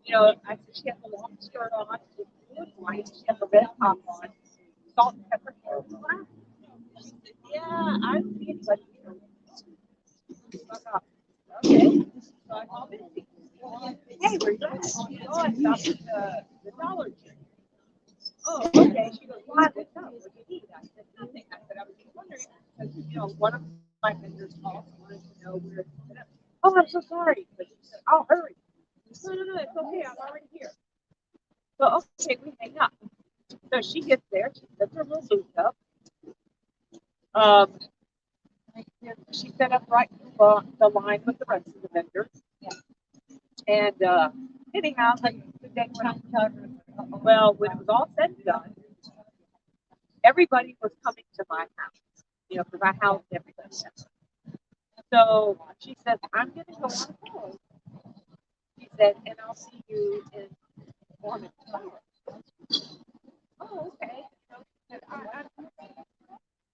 You know, I said, she has a long skirt on, blue white, she has a red top on, salt and pepper hair. She said, yeah, I don't see anybody here. Okay. So I called Mitzi. Hey, where you at? She goes, oh, I stopped at the Dollar Tree. Oh, okay. She goes, why? What's up? What do you need? I said, nothing. I said, I was just wondering, because, you know, one of my vendors called and wanted to know where it's at. Oh, I'm so sorry. But she said, I'll hurry. No, it's okay. I'm already here. So, okay, we hang up. So she gets there. She sets her little booth up. She set up right in the line with the rest of the vendors. And anyhow, like the day went on. Well, when it was all said and done, everybody was coming to my house, you know, because I housed everybody. So she said, I'm going to go on hold. She said, and I'll see you in Mormon tomorrow. Oh, okay. So she said,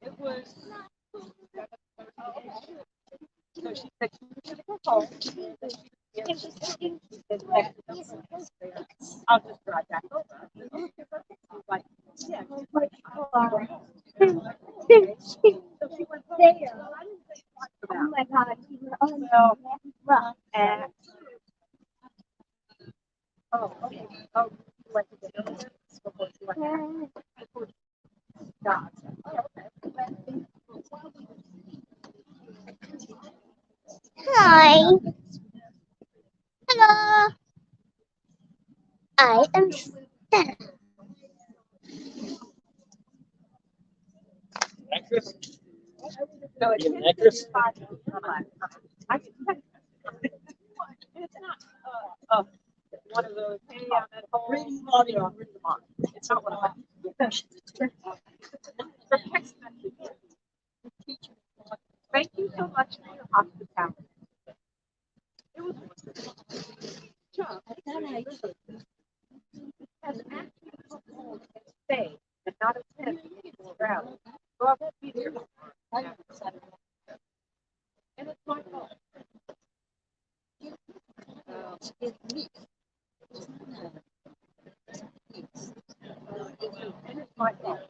it was 7:30. So she said, she's going to go home. She said, I'll just drive back over. I said, okay, perfect. She was like, yeah. She's like, so she went home. Well, I didn't think much about it. Oh my God. Well, oh, okay. Oh, you went to the before you went to God. Hi. Hello. I am Stella. Actress? You an actress? It's not one of those, hey, I'm at home. Reading audio. It's not what I like. For text messages, thank you so much for your hospitality. It was wonderful. Chuck, has actually come home and stayed and not attend the rally. So I won't be there. And it's my fault. And it's my fault.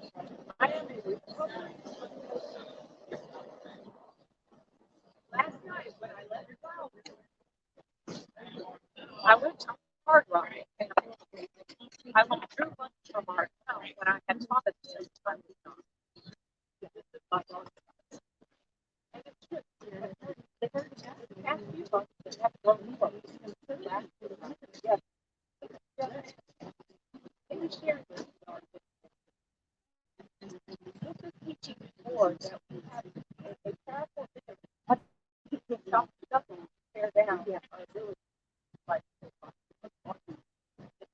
I am a recovering. Last night when I left the house, I went to Hard Rock and I withdrew money from our account when I had promised to fund it on. And it took the past few months that have grown close and last year, yes, they shared this with our this is teaching more that we have a powerful thing of doesn't tear down our ability to fight. The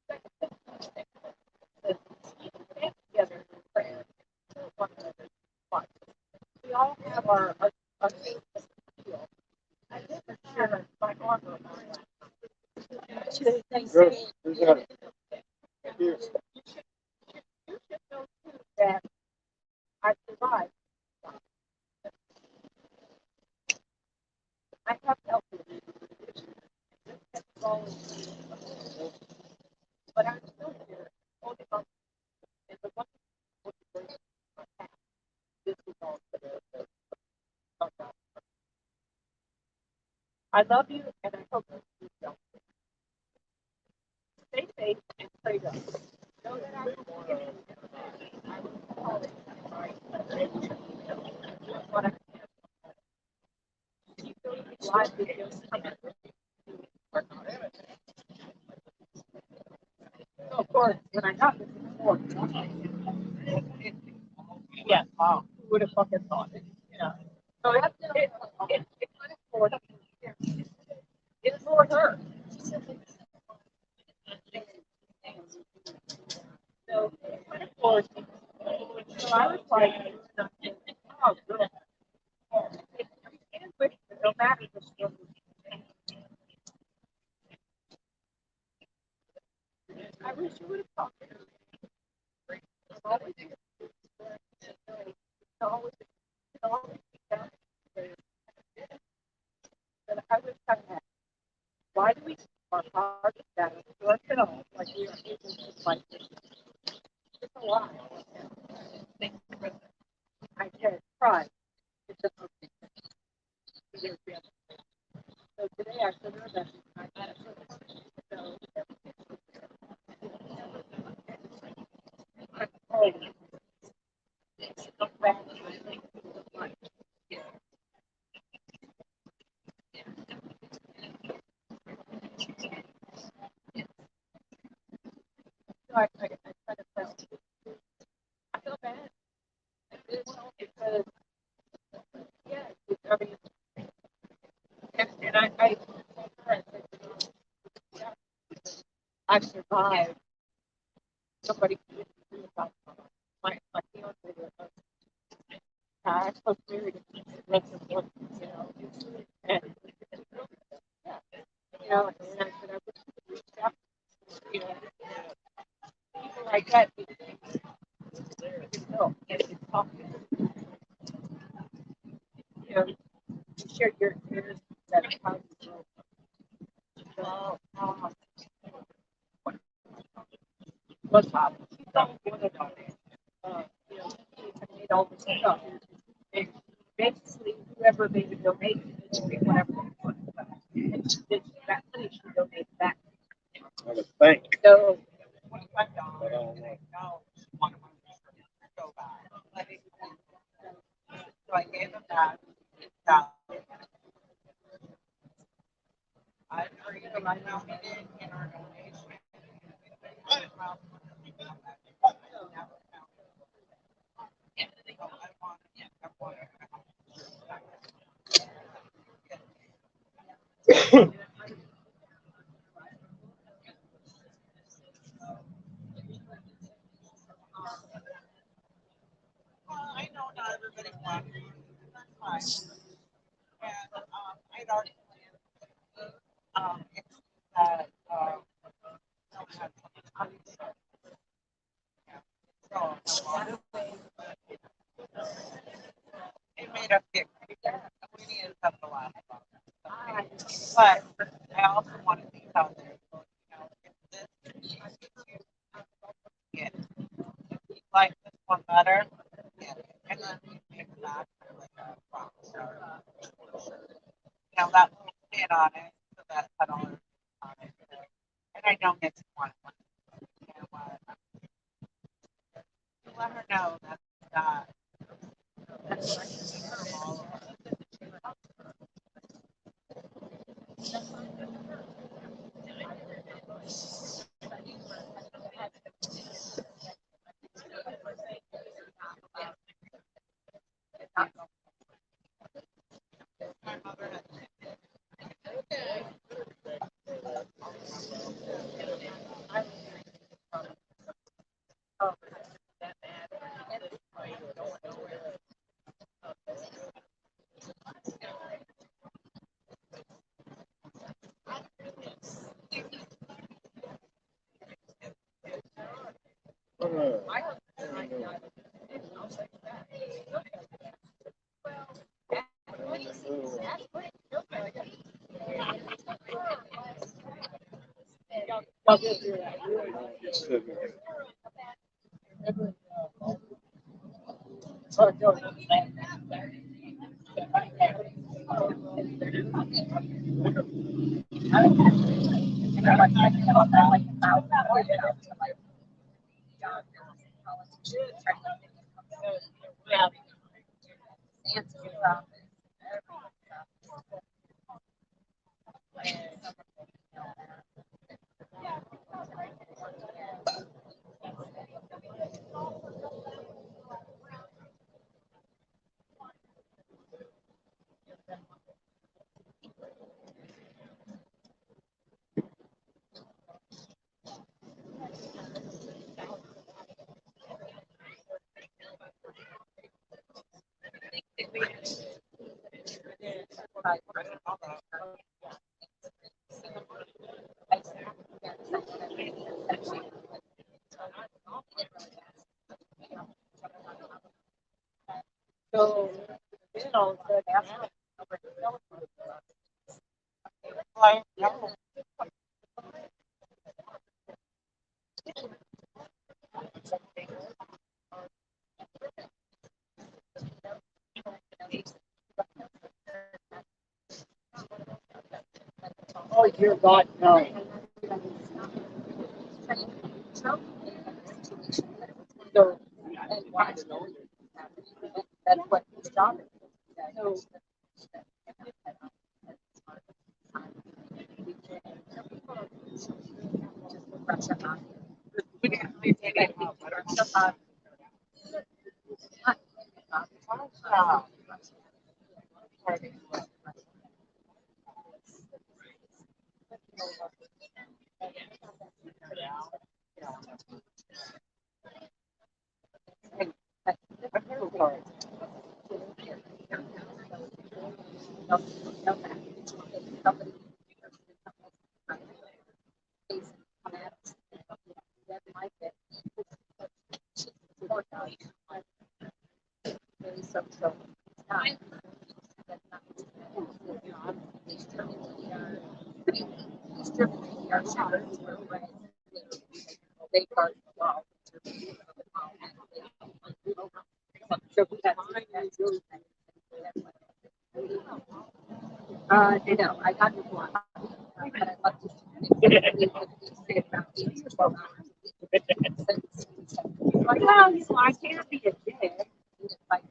second thing is stay together in prayer, support one another, fight. We all have our faith heal. I didn't share my armor on that. You should know too that I survived. I have health issues. But I'm still here holding on. And the one thing this is all I love you and I hope you don't. Stay safe and pray up. Know that I will be here. I will call it right. What I keep those live videos coming. So of course, when I got this report, yeah, wow, who would have fucking thought it? Yeah. So that's it kind of for it's for her. So it's kind of for so I was like, oh, good. And wish that no matter the story. I wish you would have talked to her. It's always be done. But I wish I had. Why do we keep our hearts down? Work it off like we are able to fight this. It's a lie. I said, try. It's a okay. So today I said her that I got it. So look back and I think like, yeah. So I kind of felt I feel bad. I did because yeah, I mean, and I survived. Somebody about my fiance I was married to less than one, and and I said I wish you could reach out, people like that, and talk share your experience that how you know, what's up, made all this stuff. And basically, whoever made the donation, it's whatever they want. And that money should donate back. I would think. So, so I gave them that. I know not everybody wants it. That's fine. And I'd already planned it's that it made us get we needed to have a lot. But I also wanted these out there. So, if yeah, if you like this one better, yeah, and then we make that like a box. That little pin on it, so that's $10 on it. And I don't get to one. Let her know that's not. So, Oh, dear God, no. So, that's what his job is. I know. I got it one. But I love to say about 8 to 12 hours. Like, well, I can't be a dick. Like,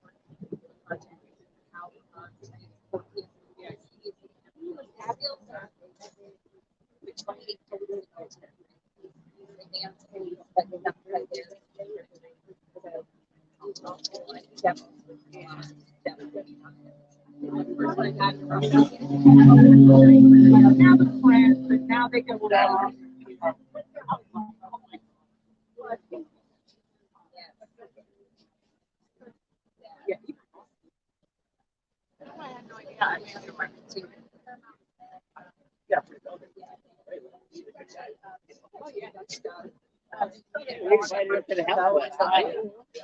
Now they go down.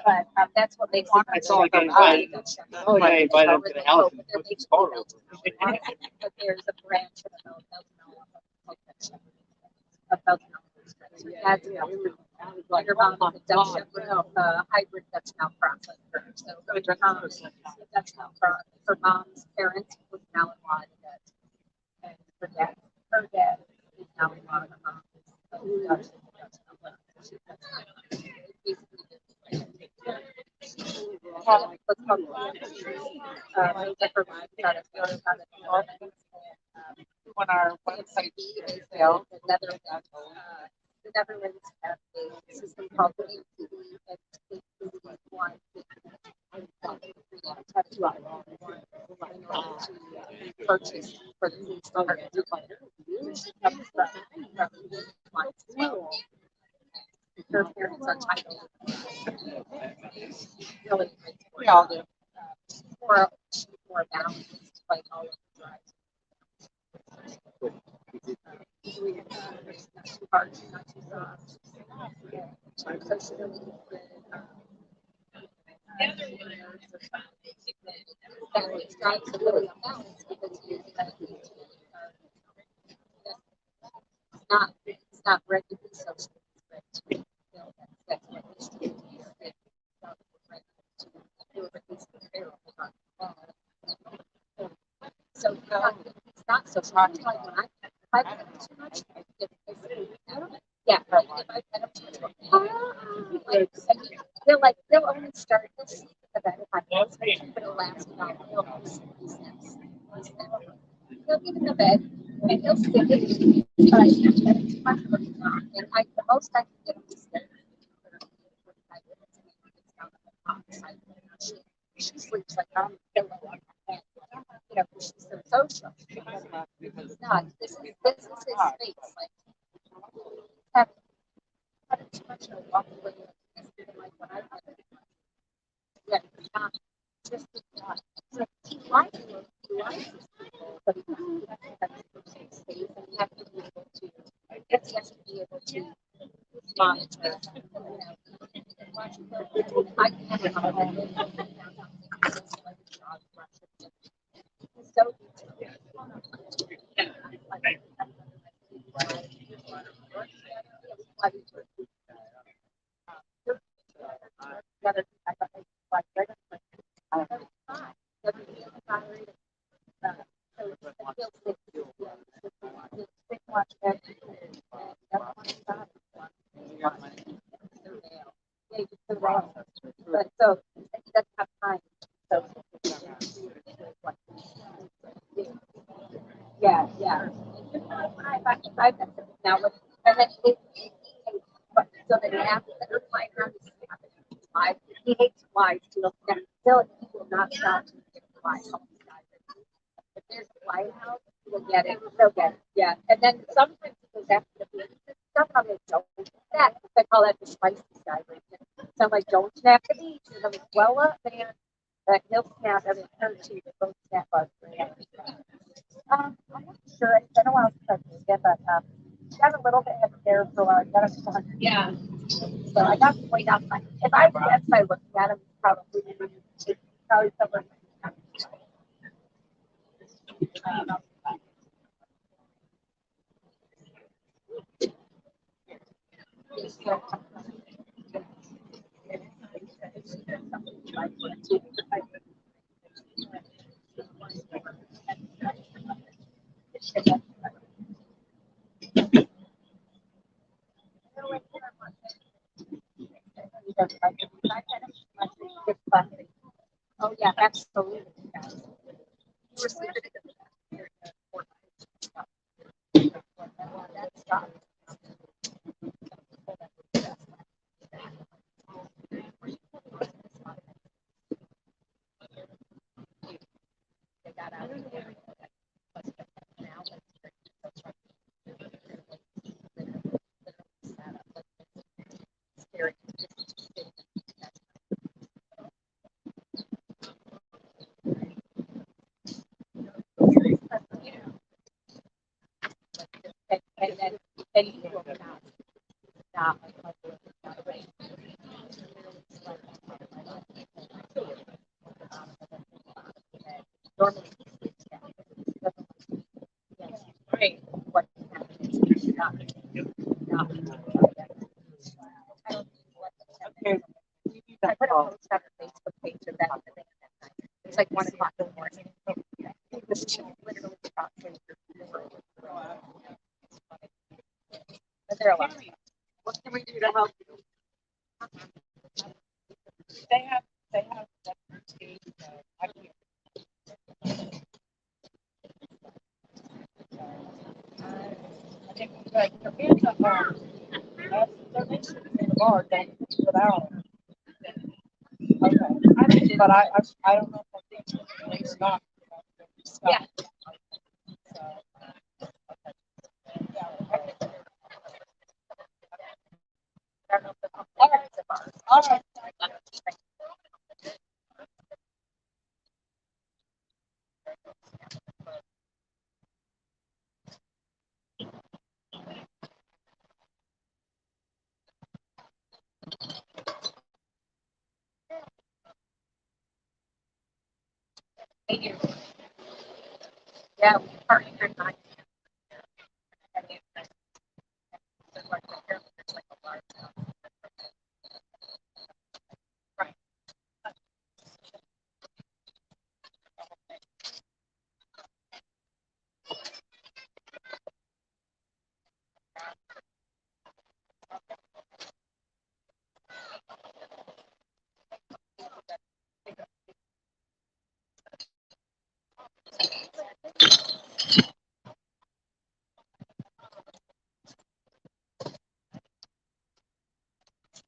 But that's what makes it. I saw like I invited him to the house and put his phone over. But there's a branch of that's your mom is a Dutch Shepherd, hybrid Dutch mount process. So her mom's Dutch mount process. Her mom's parents was Malinois and her dad is Malinois. Her mom is Dutch. When our website is down, The Netherlands have a system called the ATV, and it's one to purchase for the police department. She comes from her parents are Chinese. Really great. we all do. More balanced, like all of the drives. Not too hard, not too soft. So she really that which drives a little unbalanced because it's not bred to be social. That's what it's doing. So it's not so hard. Like when I pet them too much, yeah, right. If I pet them too much, they'll only start to sleep in the bed if I force them to, but it'll last about he'll get in the bed and he'll stick it, but I can't pet him too much, but he's not. And the most I can get him to stay. She sleeps like on the pillow. She's so social. He's not. This is his space. Like having too much to walk away like when I had it. Yeah, not just not. So he likes it. He likes it. But he has space and you have to be able to monitor. I can't have a so but so he doesn't have time. So yeah. I've now with and then so then after the playground is flies. He hates flies too. Still he will not stop to get flies. If there's a fly house, he'll get it. He'll get it. Yeah. And then sometimes he goes after the bees and stuff. I'm like, don't do that. I call that the spicy guy right there. So I'm like, don't snap the bees. And I'm like, well up, man. But he'll snap every turn to the both snap us. I'm not sure. It's been a while since I've used it, but got a little bit of hair for a while. I got him to 100. Yeah. So I got to wait outside. If I guess by looking at him, probably somewhere. Oh yeah, absolutely. And you do it not like not right. Normally, right. What happens is not. Okay. I put a post on the Facebook page of that. It's like 1 o'clock in the morning. This chick literally stopped me. But they're alive. What can we do to help you? They have that stage. I think like the kids at home. They're mixing in the bar. Don't without. Okay. But I don't know if they stop. Yeah. All right. They do. Yeah, we partnered on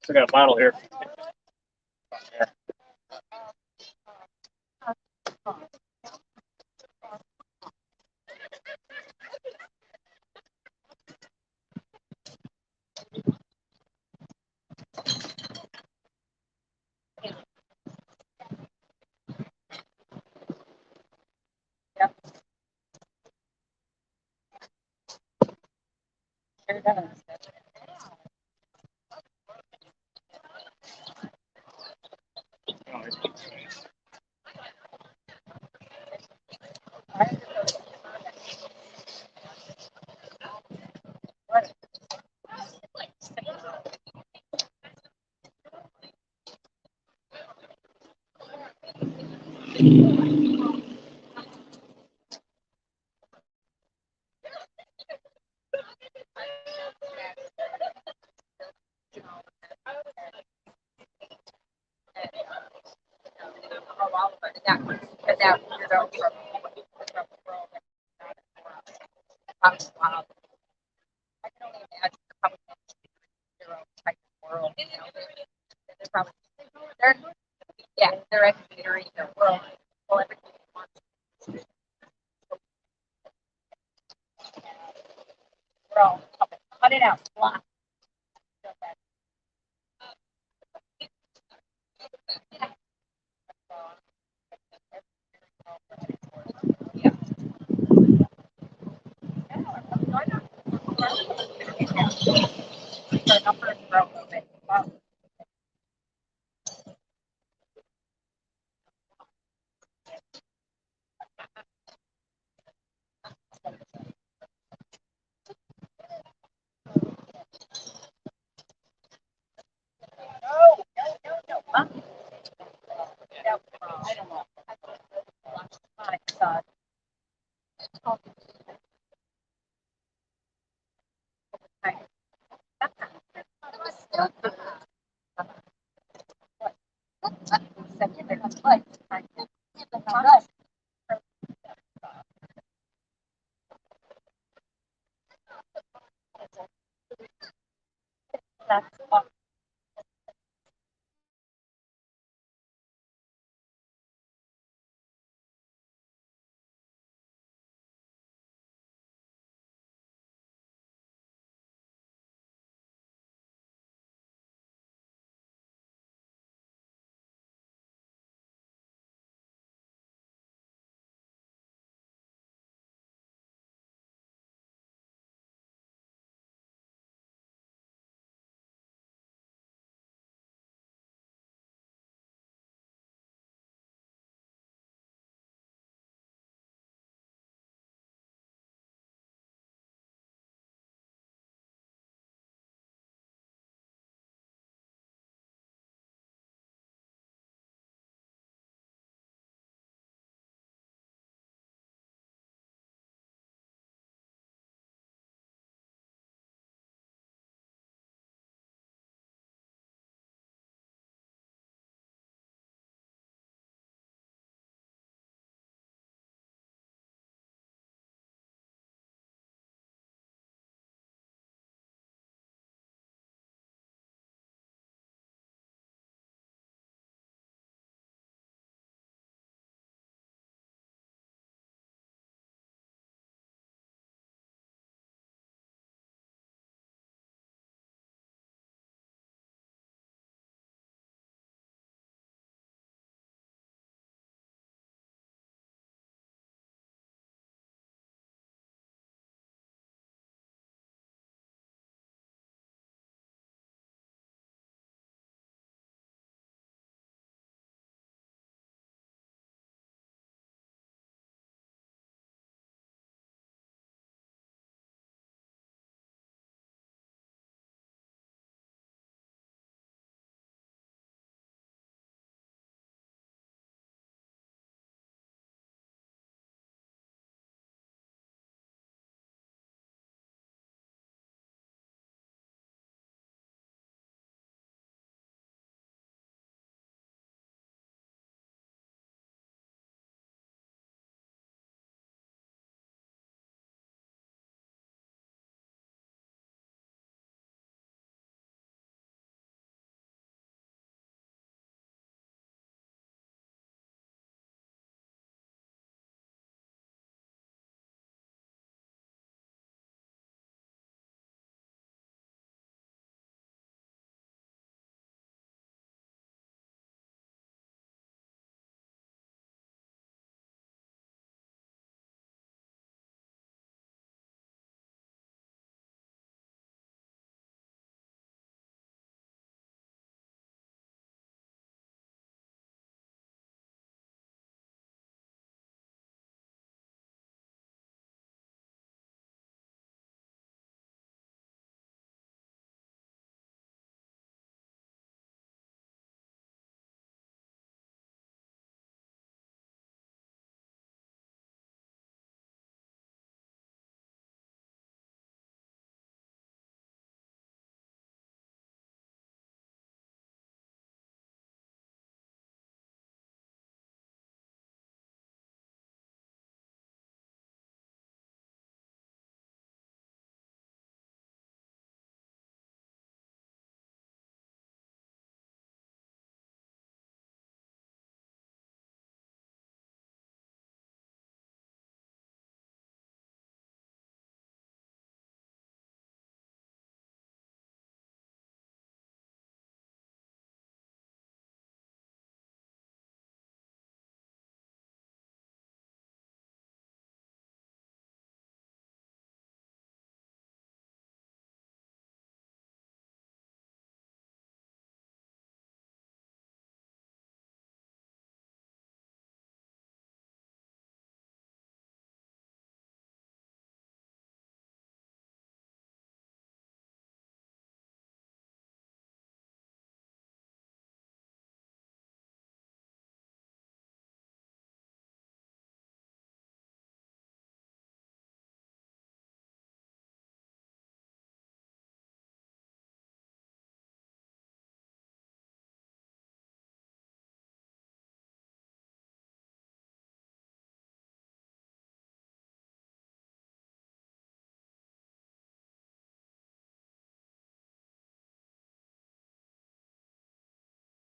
So I got a bottle here. Sure does. Yeah, they're